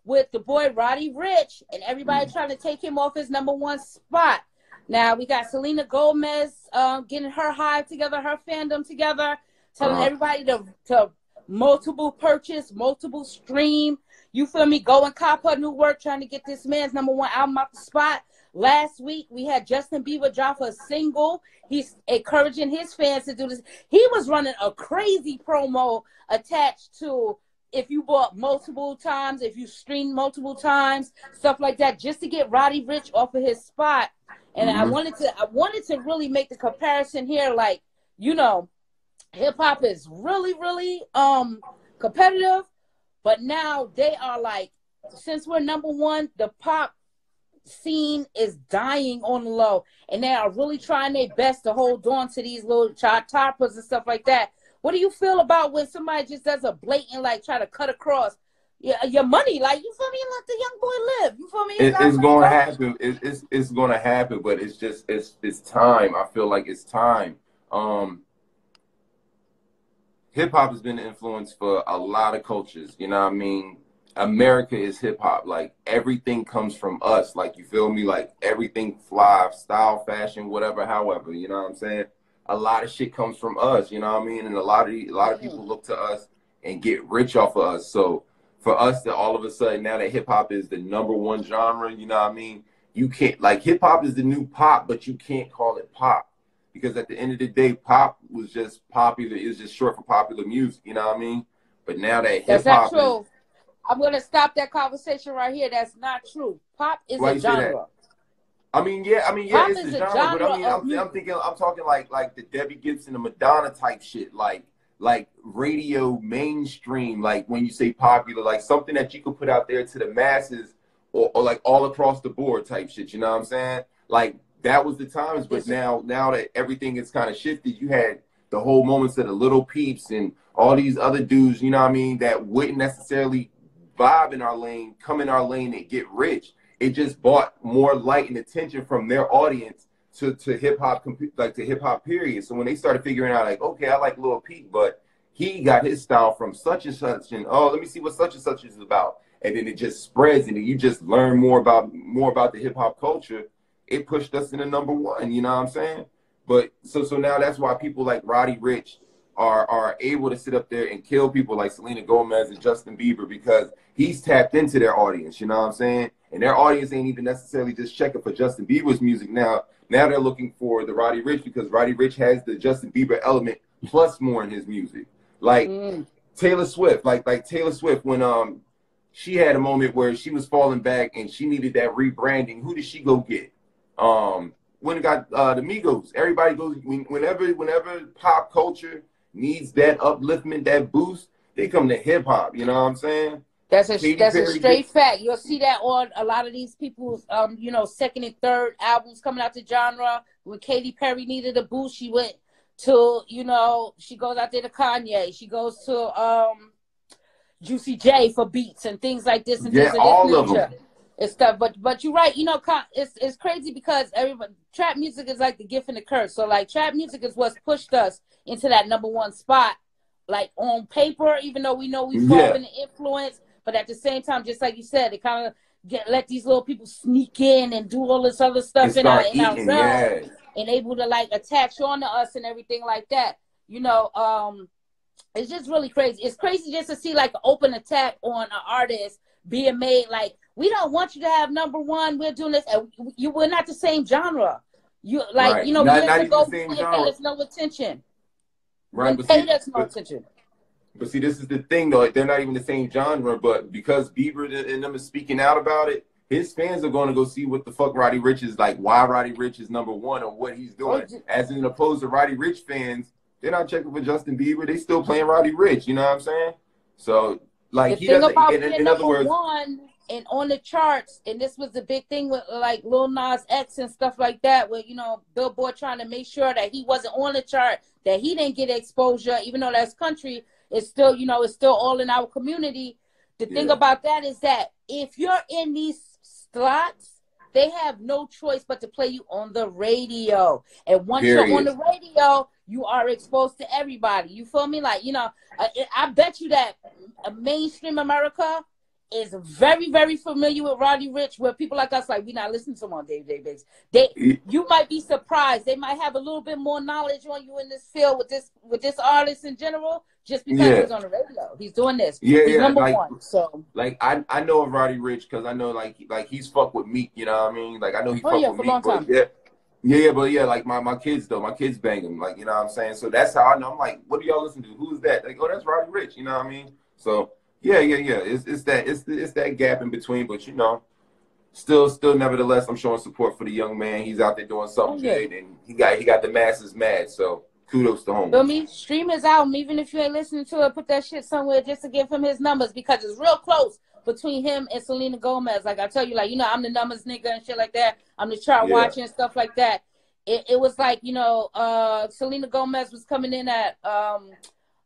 with the boy Roddy Ricch and everybody trying to take him off his #1 spot. Now we got Selena Gomez getting her hive together, her fandom together, telling everybody to multiple purchase, multiple stream. You feel me? Go and cop her new work, trying to get this man's #1 album out the spot. Last week we had Justin Bieber drop a single. He's encouraging his fans to do this. He was running a crazy promo attached to if you bought multiple times, if you streamed multiple times, stuff like that, just to get Roddy Ricch off of his spot. And I wanted to really make the comparison here, like, you know, hip hop is really, really competitive, but now they are like, since we're #1, the pop scene is dying on the low, and they are really trying their best to hold on to these little chart toppers and stuff like that. What do you feel about when somebody just does a blatant, like, try to cut across your money? Like, you feel me? Let the young boy live. You feel me? It's going to happen. It's going to happen, but it's just, it's time. I feel like it's time. Hip hop has been an influence for a lot of cultures. You know what I mean? America is hip hop. Like, everything comes from us. Like, you feel me? Like, everything fly, style, fashion, whatever, however. You know what I'm saying? A lot of shit comes from us. You know what I mean? And a lot of people look to us and get rich off of us. So for us to all of a sudden, now that hip hop is the #1 genre, you know what I mean? You can't, like, hip hop is the new pop, but you can't call it pop, because at the end of the day, pop was just popular. It was just short for popular music. You know what I mean? But now that hip hop is, I'm going to stop that conversation right here. That's not true. Pop is a genre. I mean, yeah, Pop it's a genre, but I mean, I'm talking like the Debbie Gibson, the Madonna type shit, like radio mainstream, like when you say popular, like something that you could put out there to the masses, or like all across the board type shit. You know what I'm saying? Like, that was the times, but now that everything is kind of shifted, you had the whole moments of the Little Peeps and all these other dudes, you know what I mean, that wouldn't necessarily vibe in our lane, come in our lane and get rich. It just brought more light and attention from their audience to hip hop, like to hip hop period. So when they started figuring out, like, okay, I like Lil Peep, but he got his style from such and such, and oh, let me see what such and such is about. And then it just spreads, and then you just learn more about the hip hop culture. It pushed us into #1, you know what I'm saying? But so now that's why people like Roddy Ricch are able to sit up there and kill people like Selena Gomez and Justin Bieber, because he's tapped into their audience, you know what I'm saying? And their audience ain't even necessarily just checking for Justin Bieber's music now. Now they're looking for the Roddy Ricch, because Roddy Ricch has the Justin Bieber element plus more in his music. Like Taylor Swift, like Taylor Swift, when she had a moment where she was falling back and she needed that rebranding. Who did she go get? When it got the Migos. Everybody goes, whenever pop culture needs that upliftment, that boost, they come to hip hop. You know what I'm saying? That's a straight fact. You'll see that on a lot of these people's second and third albums coming out the genre. When Katy Perry needed a boost, she went to, she goes out there to Kanye. She goes to Juicy J for beats and things like this and this and all this of them. And stuff. But you're right, it's crazy, because trap music is like the gift and the curse. So like, trap music is what's pushed us into that #1 spot, like on paper, even though we know we fall in the influence. But at the same time, just like you said, it kind of let these little people sneak in and do all this other stuff in our realm, and able to like attach on to us and everything like that. It's just really crazy. It's crazy just to see like an open attack on an artist being made like, we don't want you to have #1. We're doing this. And we're not the same genre. You like, right. We not let even go the same and genre. pay us no attention. Right, but pay us no attention. But see, this is the thing though. They're not even the same genre. But because Bieber and them is speaking out about it, his fans are going to go see what the fuck Roddy Ricch is like. Why Roddy Ricch is #1 or what he's doing. As in opposed to Roddy Ricch fans, they're not checking for Justin Bieber. They still playing Roddy Ricch. You know what I'm saying? So like, he doesn't. In other words, #1 and on the charts, and this was the big thing with like Lil Nas X and stuff like that, where Billboard trying to make sure that he wasn't on the chart, that he didn't get exposure, even though that's country. It's still, it's still all in our community. The thing about that is that if you're in these slots, they have no choice but to play you on the radio. And once you're on the radio, you are exposed to everybody. You feel me? Like, I bet you that mainstream America is very, very familiar with Roddy Ricch, where people like us, like, we not listening to him on a day-to-day basis. You might be surprised. They might have a little bit more knowledge on you in this field with this artist in general, just because he's on the radio. He's doing this. He's #1. So like, I know of Roddy Ricch because I know like he's fucked with Meek. You know what I mean? Like, I know he fucked with for Meek, a long time. but like my kids though, my kids bang him. Like, you know what I'm saying? So that's how I know. I'm like, what do y'all listen to? Who's that? Like, oh, that's Roddy Ricch. You know what I mean? So. Yeah. It's that gap in between, but still, nevertheless, I'm showing support for the young man. He's out there doing something good, and he got the masses mad. So kudos to him. Feel me? Stream his album, even if you ain't listening to it. Put that shit somewhere just to give him his numbers, because it's real close between him and Selena Gomez. Like I tell you, like I'm the numbers nigga and shit like that. I'm the chart watching and stuff like that. It was like Selena Gomez was coming in at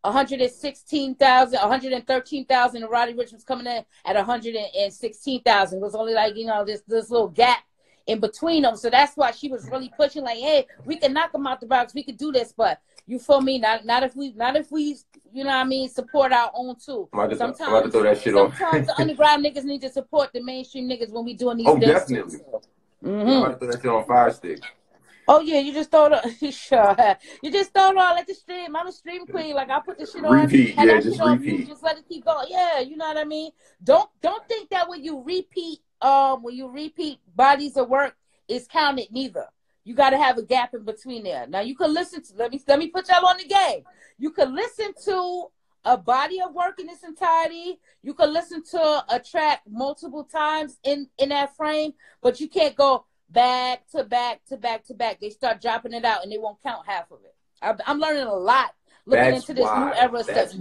116,000, 113,000, and Roddy Ricch was coming in at 116,000. It was only like, you know, this little gap in between them. So that's why she was really pushing, like, hey, we can knock them out the box, we could do this, but you feel me? Not if we, you know what I mean, support our own too. Sometimes I'm about to throw that shit on. Sometimes the underground niggas need to support the mainstream niggas when we doing these things. Oh, definitely. I'm about to throw that shit on Fire Stick. Oh yeah, you just throw it. Sure, you just throw it on like the stream. I'm a stream queen. Like I put the shit on. Repeat, yeah, just repeat. Just let it keep going. Yeah, you know what I mean. Don't think that when you repeat bodies of work is counted neither. You got to have a gap in between there. Now you can listen to. Let me put y'all on the game. You can listen to a body of work in its entirety. You can listen to a track multiple times in that frame, but you can't go back to back to back to back. They start dropping it out and they won't count half of it. I'm learning a lot looking into this new era stuff.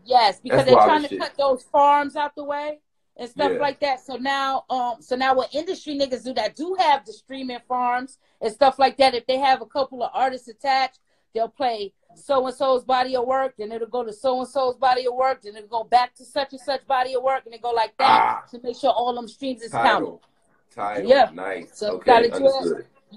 Yes, because they're trying to cut those farms out the way and stuff like that. So now what industry niggas do that do have the streaming farms and stuff like that, if they have a couple of artists attached, they'll play so-and-so's body of work, then it'll go to so-and-so's body of work, then it'll go back to such and such body of work, and it go like that to make sure all them streams is counted. Title, nice. So okay, you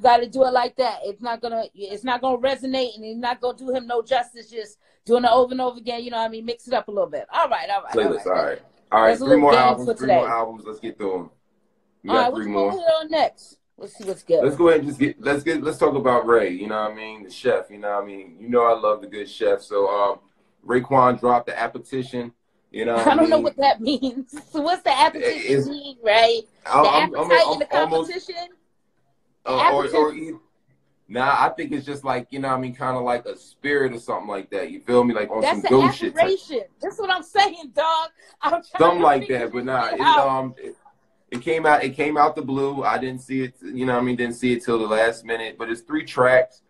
gotta do it like that. It's not gonna resonate, and it's not gonna do him no justice. Just doing it over and over again. You know what I mean? Mix it up a little bit. All right. Playlist, all right. Three more albums. Let's get through them. We got three more. What's on next? Let's see what's good. Let's go ahead and let's talk about Ray. You know what I mean? The chef. You know what I mean? You know I love the good chef. So Raekwon dropped the Appetition. You know, I don't know what that means. So what's the appetition mean, right? The appetite in the competition? I think it's just like, you know what I mean, kind of like a spirit or something like that. You feel me? Like on some ghost shit. That's what I'm saying, dog. Something like that, but it came out the blue. I didn't see it, you know what I mean, didn't see it till the last minute, but it's 3 tracks.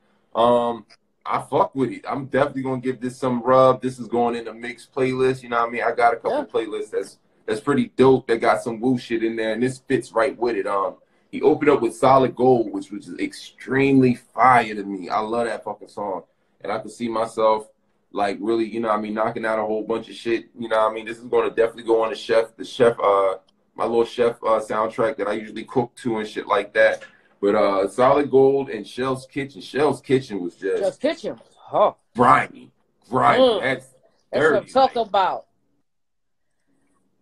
I fuck with it. I'm definitely gonna give this some rub. This is going in a mixed playlist. You know what I mean? I got a couple playlists that's pretty dope. That got some woo shit in there, and this fits right with it. He opened up with Solid Gold, which was extremely fire to me. I love that fucking song, and I could see myself like really, you know what I mean, knocking out a whole bunch of shit. You know what I mean? This is gonna definitely go on my little chef soundtrack that I usually cook to and shit like that. But Solid Gold and Shell's Kitchen. Shell's Kitchen was just... Shell's Kitchen was hot. Grimy. That's dirty. What I'm talking about.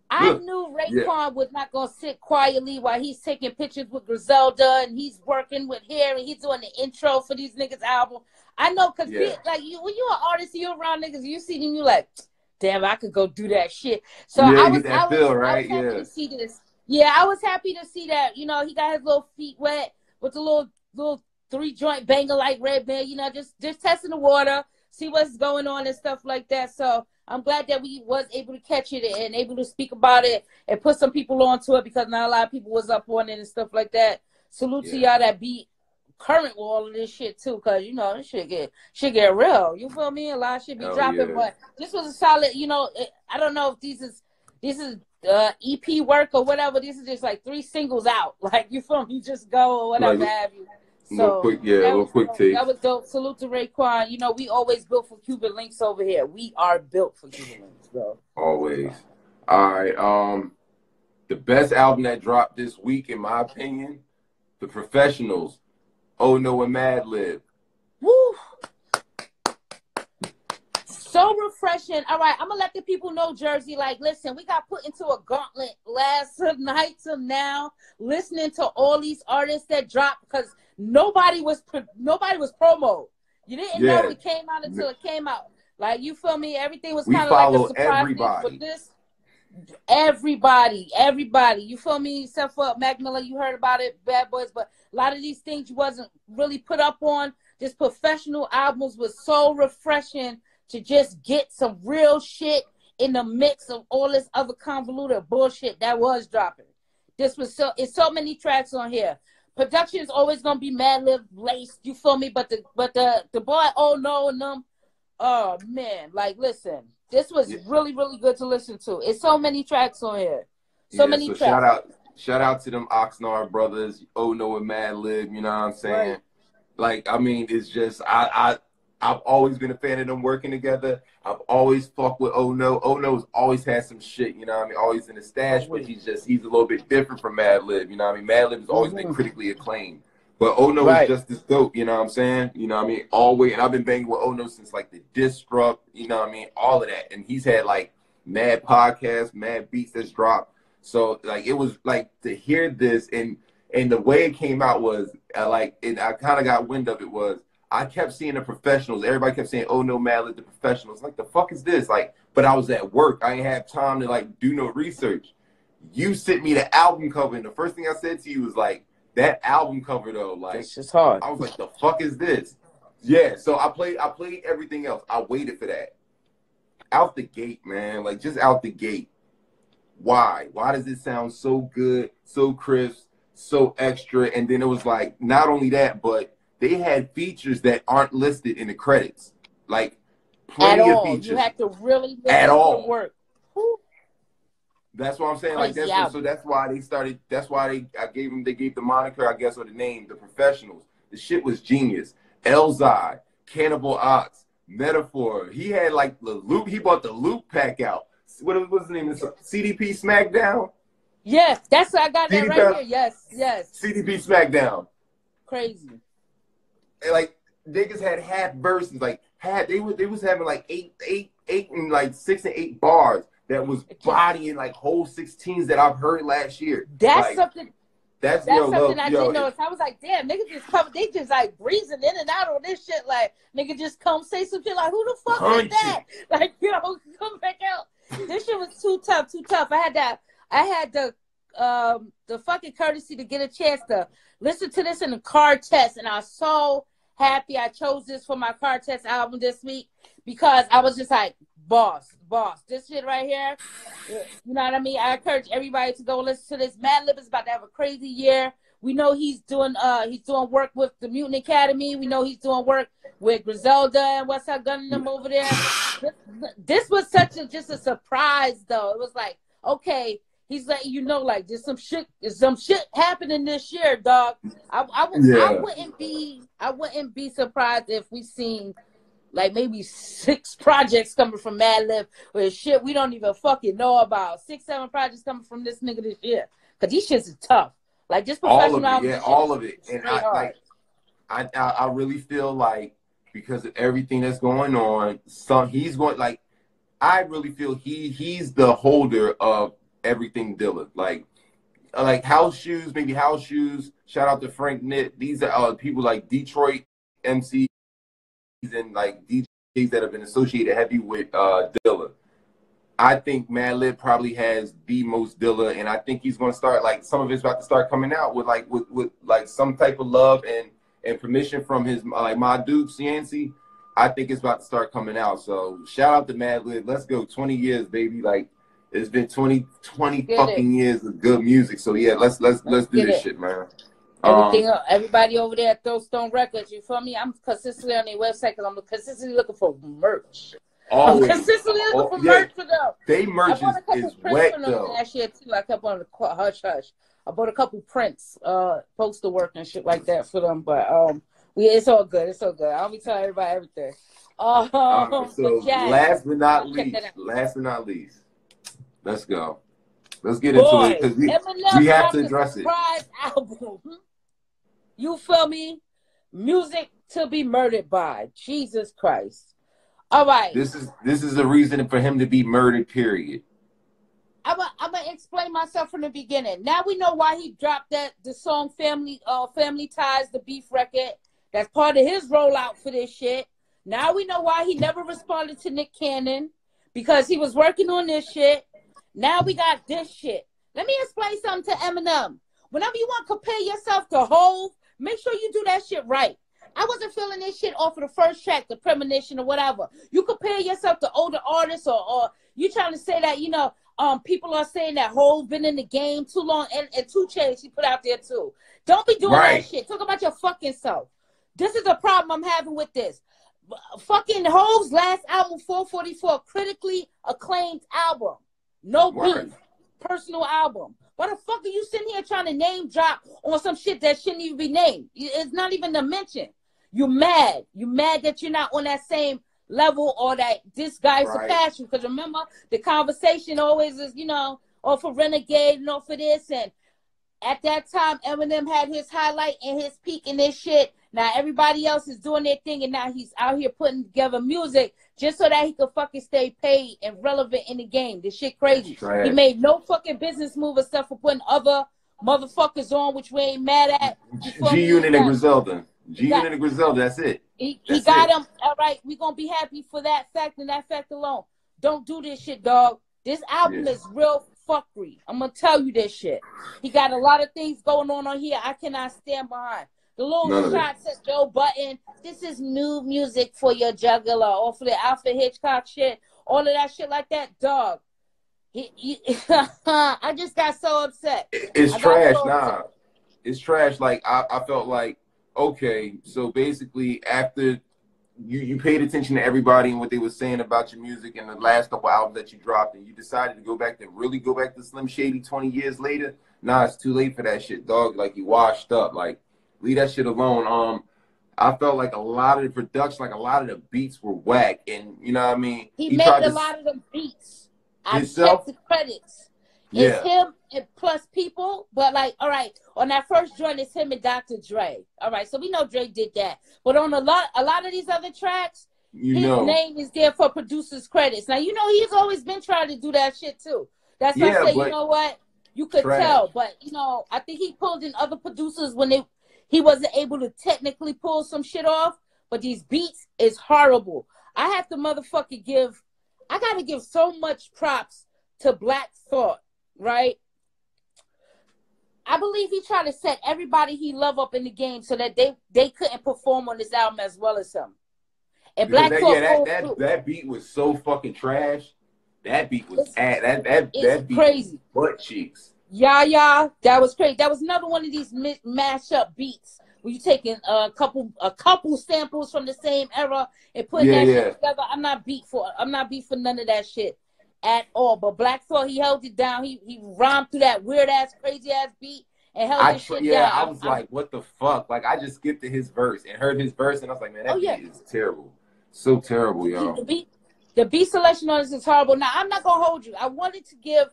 I knew Raekwon was not going to sit quietly while he's taking pictures with Griselda and he's working with hair and he's doing the intro for these niggas' album. I know, because like when you're an artist, you're around niggas, you see them, you like, damn, I could go do that shit. So I was happy to see this. Yeah, I was happy to see that. You know, he got his little feet wet with the little 3-joint banger like Redman, you know, just testing the water, see what's going on and stuff like that. So I'm glad that we was able to catch it and able to speak about it and put some people onto it, because not a lot of people was up on it and stuff like that. Salute to y'all that be current with all of this shit too, because, you know, this shit get real. You feel me? A lot of shit be dropping, but this was a solid, you know, I don't know if this is EP work or whatever. This is just like 3 singles out. Like, you feel me? Just go or whatever have you. So a little quick take. That was dope. Salute to Raekwon. You know, we always built for Cuban links over here. We are built for Cuban links, bro. Always. All right. The best album that dropped this week, in my opinion, The Professionals. Oh No and Madlib. Woo! So refreshing. All right, I'm gonna let the people know, Jersey. Like, listen, we got put into a gauntlet last night to now, listening to all these artists that dropped, because nobody was promo. You didn't know it came out until it came out. Like, you feel me? Everything was kind of like a surprise. Everybody. But this, everybody. You feel me? Except for Mac Miller, you heard about it, Bad Boys, but a lot of these things you wasn't really put up on. Just professional albums was so refreshing to just get some real shit in the mix of all this other convoluted bullshit that was dropping. This was it's so many tracks on here. Production is always gonna be Madlib laced, you feel me? But the boy, Oh No, and them, oh man, like, listen, this was really, really good to listen to. It's so many tracks on here. So many tracks. Shout out to them Oxnard brothers, Oh No and Madlib, you know what I'm saying? Right. Like, I mean, it's just I I've always been a fan of them working together. I've always fucked with Oh No. Oh No's always had some shit, you know what I mean? Always in the stash, but he's a little bit different from Madlib, you know what I mean? Madlib has always been critically acclaimed. But Oh No is just as dope, you know what I'm saying? You know what I mean? Always, and I've been banging with Oh No since like the Disrupt, you know what I mean? All of that. And he's had like mad podcasts, mad beats that's dropped. So like it was like to hear this and the way it came out was I kind of got wind of it was I kept seeing the professionals. Everybody kept saying, "Oh no, Madlib, the professionals." Like the fuck is this? Like, but I was at work. I didn't have time to like do no research. You sent me the album cover, and the first thing I said to you was like, "That album cover though, like it's just hard." I was like, "The fuck is this?" Yeah. So I played everything else. I waited for that. Out the gate, man. Like just out the gate. Why? Why does it sound so good, so crisp, so extra? And then it was like, not only that, but they had features that aren't listed in the credits, like plenty of features. You have to really listen at all. To work. That's what I'm saying. Like that's so that's why they started. That's why they gave the moniker, I guess, or the name, The Professionals. The shit was genius. Elzai, Cannibal Ox, Metaphor. He had like the loop. He bought the loop pack out. What was the name? CDP Smackdown. Yes, that's what I got that right here. Yes, yes. CDP Smackdown. Crazy. And like niggas had half verses, like they was having like eight and like 6 and 8 bars that was bodying like whole 16s that I've heard last year. That's like, something. That's something I didn't notice. I was like, damn, niggas just come. They just like breezing in and out on this shit. Like nigga just come say some shit like, who the fuck is that? Like come back out. This shit was too tough. I had the fucking courtesy to get a chance to listen to this in the car test, and I was so happy I chose this for my car test album this week because I was just like, boss, this shit right here, you know what I mean? I encourage everybody to go listen to this. Madlib is about to have a crazy year. We know he's doing work with the Mutant Academy. We know he's doing work with Griselda and West Side Gun and them over there. This was just a surprise though. It was like, okay, he's letting you know, like, there's some shit happening this year, dog. I wouldn't be surprised if we seen like maybe 6 projects coming from Madlib with shit we don't even fucking know about. 6, 7 projects coming from this nigga this year. Cause these shits is tough. Like just professional. All of it. And I really feel like because of everything that's going on, I really feel he's the holder of everything Dilla. Like house shoes, maybe house shoes. Shout out to Frank Knit. These are people like Detroit MCs and like DJs that have been associated heavy with Dilla. I think Madlib probably has the most Dilla, and I think he's gonna start like some of it's about to start coming out with like some type of love and permission from his like my dude Cianci. I think it's about to start coming out. So shout out to Madlib. Let's go. 20 years, baby. Like it's been 20 fucking years of good music. So yeah, let's do this shit, man. Everybody over there at Throwstone Records, you feel me? I'm consistently on their website because I'm consistently looking for merch. Always. I'm consistently looking for merch for them. They merch is wet though. Last year too, I kept on the hush hush. I bought a couple prints, poster work and shit like that for them. But it's all good. It's all good. I'll be telling everybody everything. So last but not least, let's go. Let's get into it because we have to address it. Album. You feel me? Music to be murdered by. Jesus Christ. All right. This is the reason for him to be murdered, period. I'm gonna explain myself from the beginning. Now we know why he dropped the song Family Ties, the beef record. That's part of his rollout for this shit. Now we know why he never responded to Nick Cannon, because he was working on this shit. Now we got this shit. Let me explain something to Eminem. Whenever you want to compare yourself to Hov, make sure you do that shit right. I wasn't feeling this shit off of the first track, the Premonition or whatever. You compare yourself to older artists or you trying to say that, you know, people are saying that Hov been in the game too long and 2 Chainz he put out there too. Don't be doing that shit. Talk about your fucking self. This is a problem I'm having with this. Fucking Hov's last album, 444, critically acclaimed album. No beef. Personal album. Why the fuck are you sitting here trying to name drop on some shit that shouldn't even be named? It's not even a mention. You mad that you're not on that same level, or that this guy's surpassed you. Because remember, the conversation always is, you know, or for Renegade and all for this. And at that time, Eminem had his highlight and his peak in this shit. Now everybody else is doing their thing, and now he's out here putting together music just so that he could fucking stay paid and relevant in the game. This shit crazy. He made no fucking business move except for putting other motherfuckers on, which we ain't mad at. G-Unit and Griselda. G-Unit and Griselda, that's it. He got him. All right, we gonna be happy for that fact and that fact alone. Don't do this shit, dog. This album is real fuckery. I'm gonna tell you this shit. He got a lot of things going on here I cannot stand behind. The little shots at Joe Button. This is new music for your juggler, or for the Alfred Hitchcock shit. All of that shit like that, dog. I just got so upset. It's trash, It's trash. Like I felt like, okay, so basically after you paid attention to everybody and what they were saying about your music and the last couple albums that you dropped, and you decided to really go back to Slim Shady 20 years later. Nah, it's too late for that shit, dog. Like, you washed up. Like, leave that shit alone. I felt like a lot of the production, like a lot of the beats were whack, and you know what I mean. He made a lot of the beats. I checked the credits. It's him and plus people, but like, all right, on that first joint, it's him and Dr. Dre. All right, so we know Dre did that, but on a lot of these other tracks, his name is there for producers' credits. Now, you know, he's always been trying to do that shit too. That's why I say, you know what, you could tell, but you know, I think he pulled in other producers when he wasn't able to technically pull some shit off. But these beats is horrible. I have to I gotta give so much props to Black Thought. Right? I believe he tried to set everybody he loved up in the game so that they couldn't perform on this album as well as him. And Black Thought, that beat was so fucking trash. That beat was that beat crazy. Butt cheeks. Yeah, that was crazy. That was another one of these mashup beats where you taking a couple samples from the same era and putting that shit together. I'm not beat for none of that shit at all. But Black Thought, he held it down. He rhymed through that weird ass, crazy ass beat and held his shit down. Yeah, I was like, what the fuck? Like, I just skipped to his verse and heard his verse, and I was like, man, that beat is terrible. So terrible, yo. The beat selection on this is horrible. Now, I'm not gonna hold you. I wanted to give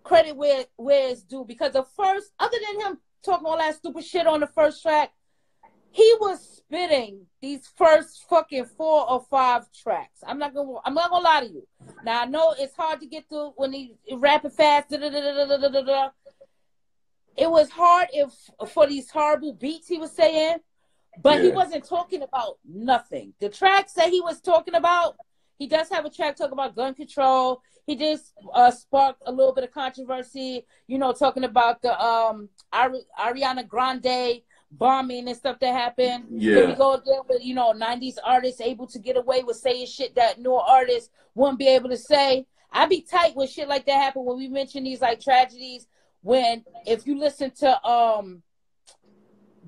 credit where it's due, because the first, other than him talking all that stupid shit on the first track, he was spitting these first fucking 4 or 5 tracks. I'm not gonna lie to you. Now, I know it's hard to get through when he rapping fast. It was hard for these horrible beats he was saying, but he wasn't talking about nothing. The tracks that he was talking about, he does have a track talking about gun control. He did spark a little bit of controversy, you know, talking about the Ariana Grande bombing and stuff that happened. Here we go again with, you know, 90s artists able to get away with saying shit that newer artists wouldn't be able to say. I'd be tight when shit like that happen, when we mention these like tragedies, when if you listen to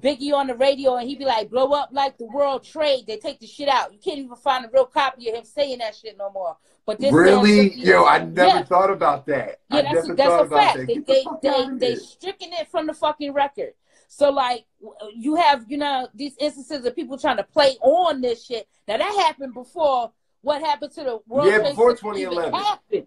Biggie on the radio and he be like, blow up like the World Trade, they take the shit out. You can't even find a real copy of him saying that shit no more. But this really? Yo, I never thought about that. Yeah, that's a fact. They stricken it from the fucking record. So, like, you have, you know, these instances of people trying to play on this shit. Now, that happened before what happened to the World Trade before 2011.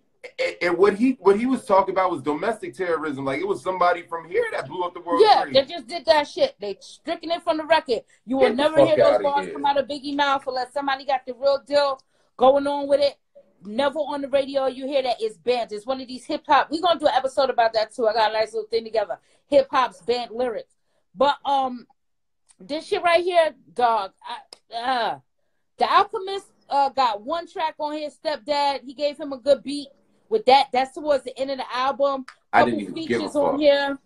And what he was talking about was domestic terrorism. Like, it was somebody from here that blew up the World Trade. Yeah, they just did that shit. They stricken it from the record. You will never hear those bars come out of Biggie mouth unless somebody got the real deal going on with it. Never on the radio you hear that. It's banned. It's one of these hip-hop. We're going to do an episode about that, too. I got a nice little thing together. Hip-hop's banned lyrics. But this shit right here, dog, The Alchemist got one track on his Stepdad. He gave him a good beat with that. That's towards the end of the album. I didn't even give a fuck. On here.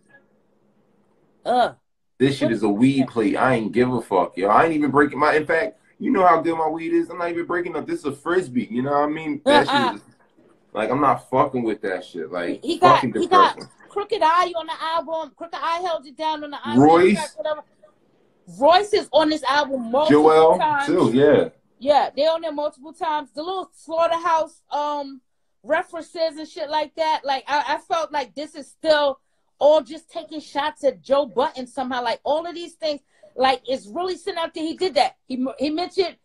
This shit is a weed plate. I ain't give a fuck, yo. I ain't even breaking my... In fact, you know how good my weed is. I'm not even breaking up. This is a Frisbee. You know what I mean? That shit is... Like, I'm not fucking with that shit. Like, he got Crooked Eye on the album. Crooked Eye held it down on the album. Royce is on this album multiple times. Too, yeah. Yeah, they on there multiple times. The little Slaughterhouse references and shit like that. Like, I felt like this is still all just taking shots at Joe Button somehow. Like, all of these things. like it's really sitting out there. He did that. He mentioned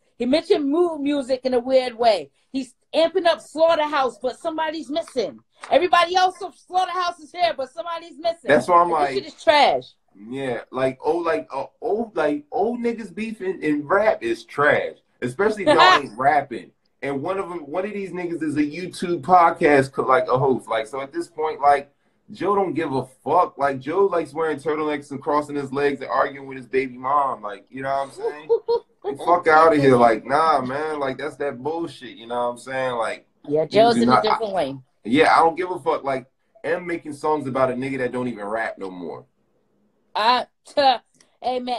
mood music in a weird way. He's amping up Slaughterhouse, but somebody's missing. Everybody else of Slaughterhouse is here, but somebody's missing. That's why I'm and like, this shit is trash. Yeah, old niggas beefing in rap is trash, especially if y'all ain't rapping. And one of these niggas is a YouTube podcast like a host. Like, so at this point, like, Joe don't give a fuck. Like, Joe likes wearing turtlenecks and crossing his legs and arguing with his baby mom. Like, you know what I'm saying? Like, fuck out of here. Like, nah, man. Like, that's that bullshit. You know what I'm saying? Like, yeah, Joe's in a different way. Yeah, I don't give a fuck. Like, M making songs about a nigga that don't even rap no more. Hey man,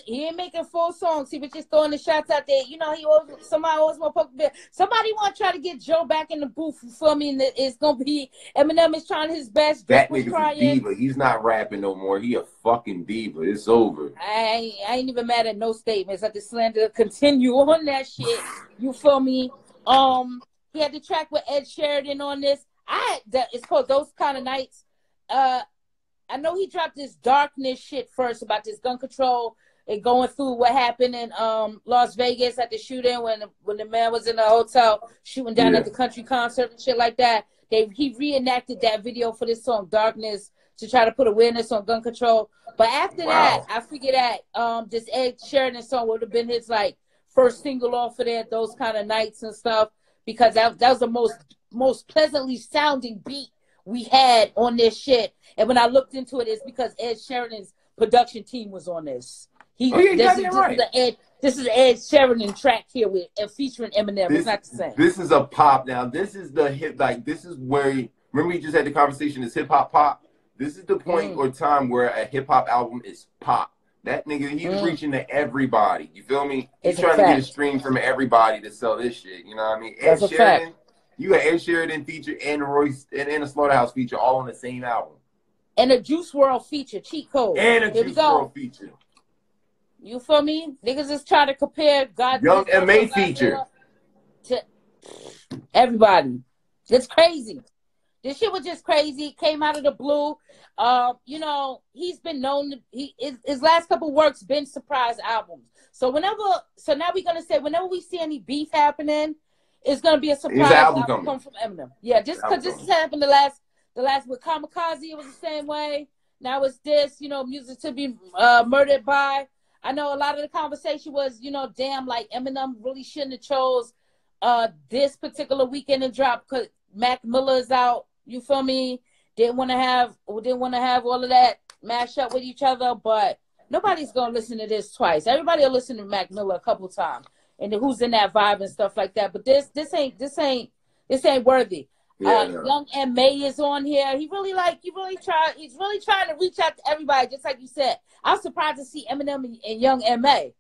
he ain't making full songs. He was just throwing the shots out there. You know, somebody always want to poke the bear. Somebody want to try to get Joe back in the booth. You feel me? And it's gonna be Eminem is trying his best. That nigga's a diva. He's not rapping no more. He a fucking diva. It's over. I ain't even mad at no statements. I just slander continue on that shit. You feel me? He had the track with Ed Sheridan on this. It's called Those Kind of Nights. I know he dropped this darkness shit first about this gun control and going through what happened in Las Vegas at the shooting when the man was in the hotel shooting down at the country concert and shit like that. He reenacted that video for this song Darkness to try to put awareness on gun control. But after that, I figured that this Ed Sheridan song would have been his like first single off of there, Those Kind of Nights and stuff, because that was the most pleasantly sounding beat we had on this shit. And when I looked into it, it's because Ed Sheridan's production team was on this. This is Ed Sheridan track here with featuring Eminem. It's not the same. This is a pop now. This is the hip. Like, this is where remember we just had the conversation. Is hip hop pop? This is the point or time where a hip hop album is pop. That nigga, he's reaching to everybody. You feel me? He's trying to get a stream from everybody to sell this shit. You know what I mean? Ed Sheridan. You got Ed Sheridan feature and Royce and a Slaughterhouse feature all on the same album. And a Juice WRLD feature, cheat code. And a Juice WRLD feature. You feel me? Niggas is trying to compare God Young M.A. feature to everybody. It's crazy. This shit was just crazy. Came out of the blue. You know, he's been known his last couple works been surprise albums. So now we're gonna say whenever we see any beef happening, it's gonna be a surprise album come from Eminem. Yeah, just because this has happened the last with Kamikaze, it was the same way. Now it's this, you know, music to be murdered by. I know a lot of the conversation was, you know, damn, like Eminem really shouldn't have chose this particular weekend and drop because Mac Miller is out. You feel me? Didn't want to have all of that mash up with each other, but nobody's gonna listen to this twice. Everybody will listen to Mac Miller a couple times. And who's in that vibe and stuff like that. But this ain't worthy. Young M.A. is on here. He's really trying to reach out to everybody, just like you said. I was surprised to see Eminem and Young M.A.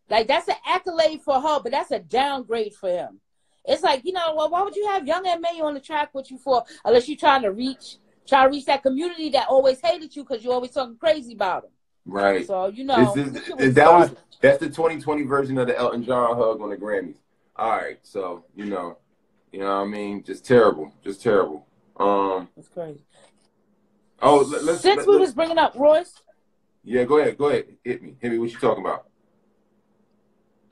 Like, that's an accolade for her, but that's a downgrade for him. It's like, you know, well, why would you have Young M.A. on the track with you for, unless you're trying to reach that community that always hated you because you're always talking crazy about them. Right. So, you know. That's the 2020 version of the Elton John hug on the Grammys. All right. So, you know what I mean? Just terrible. That's crazy. Oh, Since we was bringing up Royce. Yeah, go ahead. Hit me. What you talking about?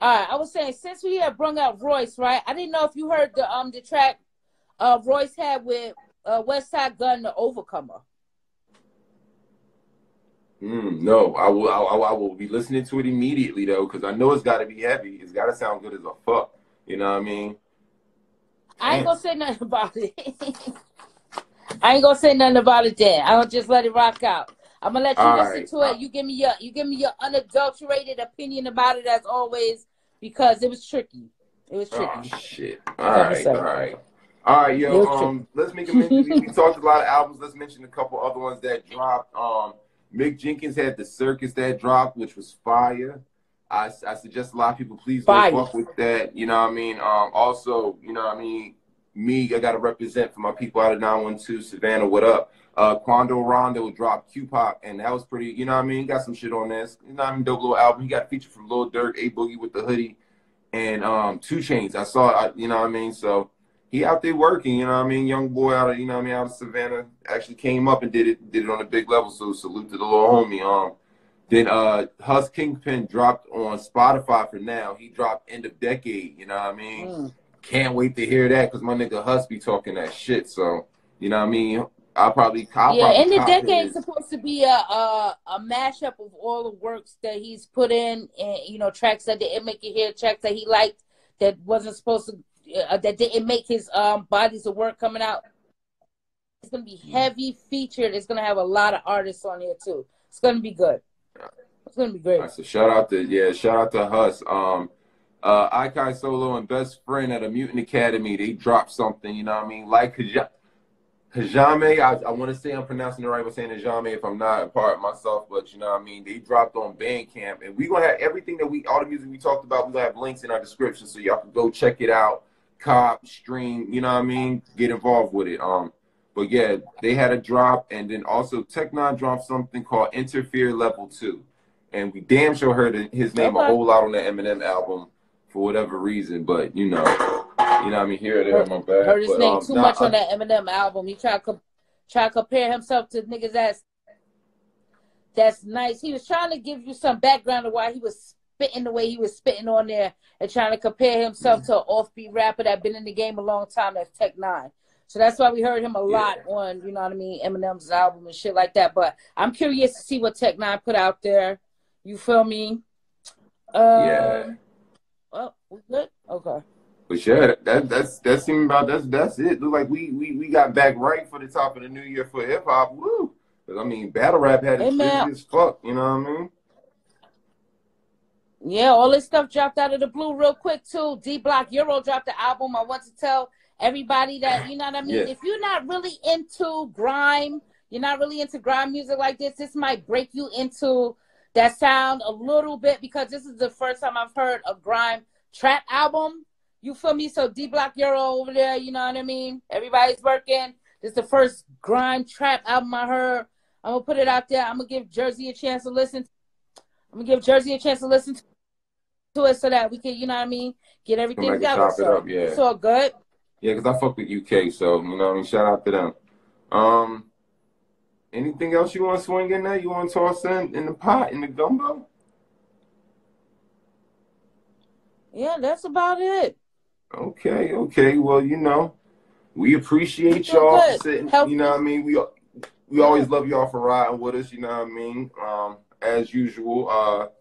All right. I was saying, since we had brought up Royce, right? I didn't know if you heard the track Royce had with Westside Gunn, The Overcomer. No, I will be listening to it immediately though, because I know it's got to be heavy. It's got to sound good as a fuck. You know what I mean? I ain't gonna say nothing about it. I ain't gonna say nothing about it then. I'll just let it rock out. I'm gonna let you listen to it. You give me your unadulterated opinion about it as always, because it was tricky. Oh shit! All right, yo. Let's make a mention. We talked a lot of albums. Let's mention a couple other ones that dropped. Mick Jenkins had the Circus that dropped, which was fire. I suggest a lot of people please go fuck with that. You know what I mean? Also, you know what I mean? I got to represent for my people out of 912 Savannah. What up? Quando Rondo dropped QPac, and that was pretty, you know what I mean? Got some shit on this. You know what I mean? Dope little album. He got a feature from Lil Durk, A Boogie with the hoodie, and 2 Chainz. I saw, you know what I mean? So he out there working, you know what I mean? Young boy out of, you know what I mean, out of Savannah, actually came up and did it on a big level. So salute to the little homie. Then Hus Kingpin dropped on Spotify for now. He dropped End of Decade, you know what I mean? Can't wait to hear that because my nigga Hus be talking that shit. So, you know what I mean? I'll probably End of Decade is supposed to be a mashup of all the works that he's put in, and you know, tracks that didn't make it here, tracks that he liked that wasn't supposed to, that didn't make his bodies of work coming out. It's gonna be heavy featured. It's gonna have a lot of artists on here too. It's gonna be good. It's gonna be great. Right, so shout out to Hus. Akai Solo and Best Friend at a Mutant Academy, they dropped something, you know what I mean? Like Hajime, I want to say I'm pronouncing it right by saying Hajime if I'm not a part of myself, but you know what I mean? They dropped on Bandcamp, and we're going to have everything that all the music we talked about, we're going to have links in our description so y'all can go check it out, cop, stream, you know what I mean? Get involved with it. But yeah, they had a drop, and then also Tech9 dropped something called ENTERFEAR Level 2. And we damn sure heard his name a whole lot on the Eminem album for whatever reason, but you know what I mean, here it is, my bad. Heard his name too much on that Eminem album. He tried to compare himself to niggas that's nice. He was trying to give you some background of why he was spitting the way he was spitting on there, and trying to compare himself to an offbeat rapper that been in the game a long time, that's Tech9. So that's why we heard him a lot on, you know what I mean, Eminem's album and shit like that. But I'm curious to see what Tech9 put out there. You feel me? Yeah. Well, we good? Okay. But yeah, that seemed about that's it. Look like we got back right for the top of the new year for hip hop. Woo! Because I mean, battle rap had it busy as fuck. You know what I mean? Yeah, all this stuff dropped out of the blue real quick too. D Block Euro dropped the album. I want to tell everybody that, you know what I mean. If you're not really into grime, you're not really into grime music like this might break you into that sound a little bit, because this is the first time I've heard a grime trap album. You feel me? So D Block Euro over there, you know what I mean? Everybody's working. This is the first grime trap album I heard. I'm going to put it out there. I'm going to give Jersey a chance to listen. To it so that we can, you know what I mean, get everything together. So it's all good. Yeah, because I fuck with UK, so, you know what I mean? Shout out to them. Anything else you want to swing in there? You want to toss in the pot, in the gumbo? Yeah, that's about it. Okay. Well, you know, we appreciate y'all sitting. You know what I mean? We always love y'all for riding with us. You know what I mean? As usual,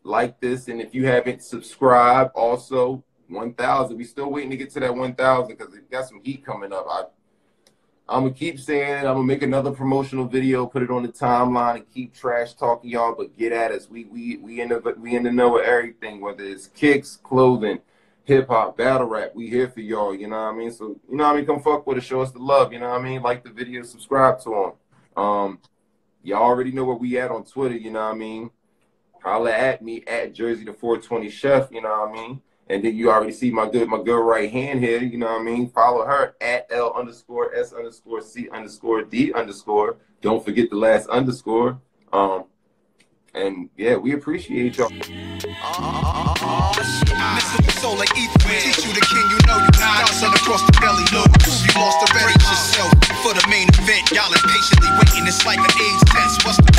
like this, and if you haven't subscribed, also 1,000. We still waiting to get to that 1,000 because we got some heat coming up. I'm gonna keep saying it. I'm gonna make another promotional video, put it on the timeline, and keep trash talking y'all. But get at us. We in the know with everything, whether it's kicks, clothing, hip hop, battle rap. We here for y'all. You know what I mean? So you know what I mean. Come fuck with us, show us the love. You know what I mean? Like the video, subscribe to them. Y'all already know where we at on Twitter. You know what I mean? Holla at me at Jersey the 420 Chef. You know what I mean? And then you already see my good right hand here, you know what I mean? Follow her at L_S_C_D_. Don't forget the last underscore. And yeah, we appreciate y'all. Soul like E.I.F. Teach you the king, you know you not. Son across the belly, look. You lost the brace yourself for the main event. Y'all impatiently waiting, it's like an AIDS test. What's the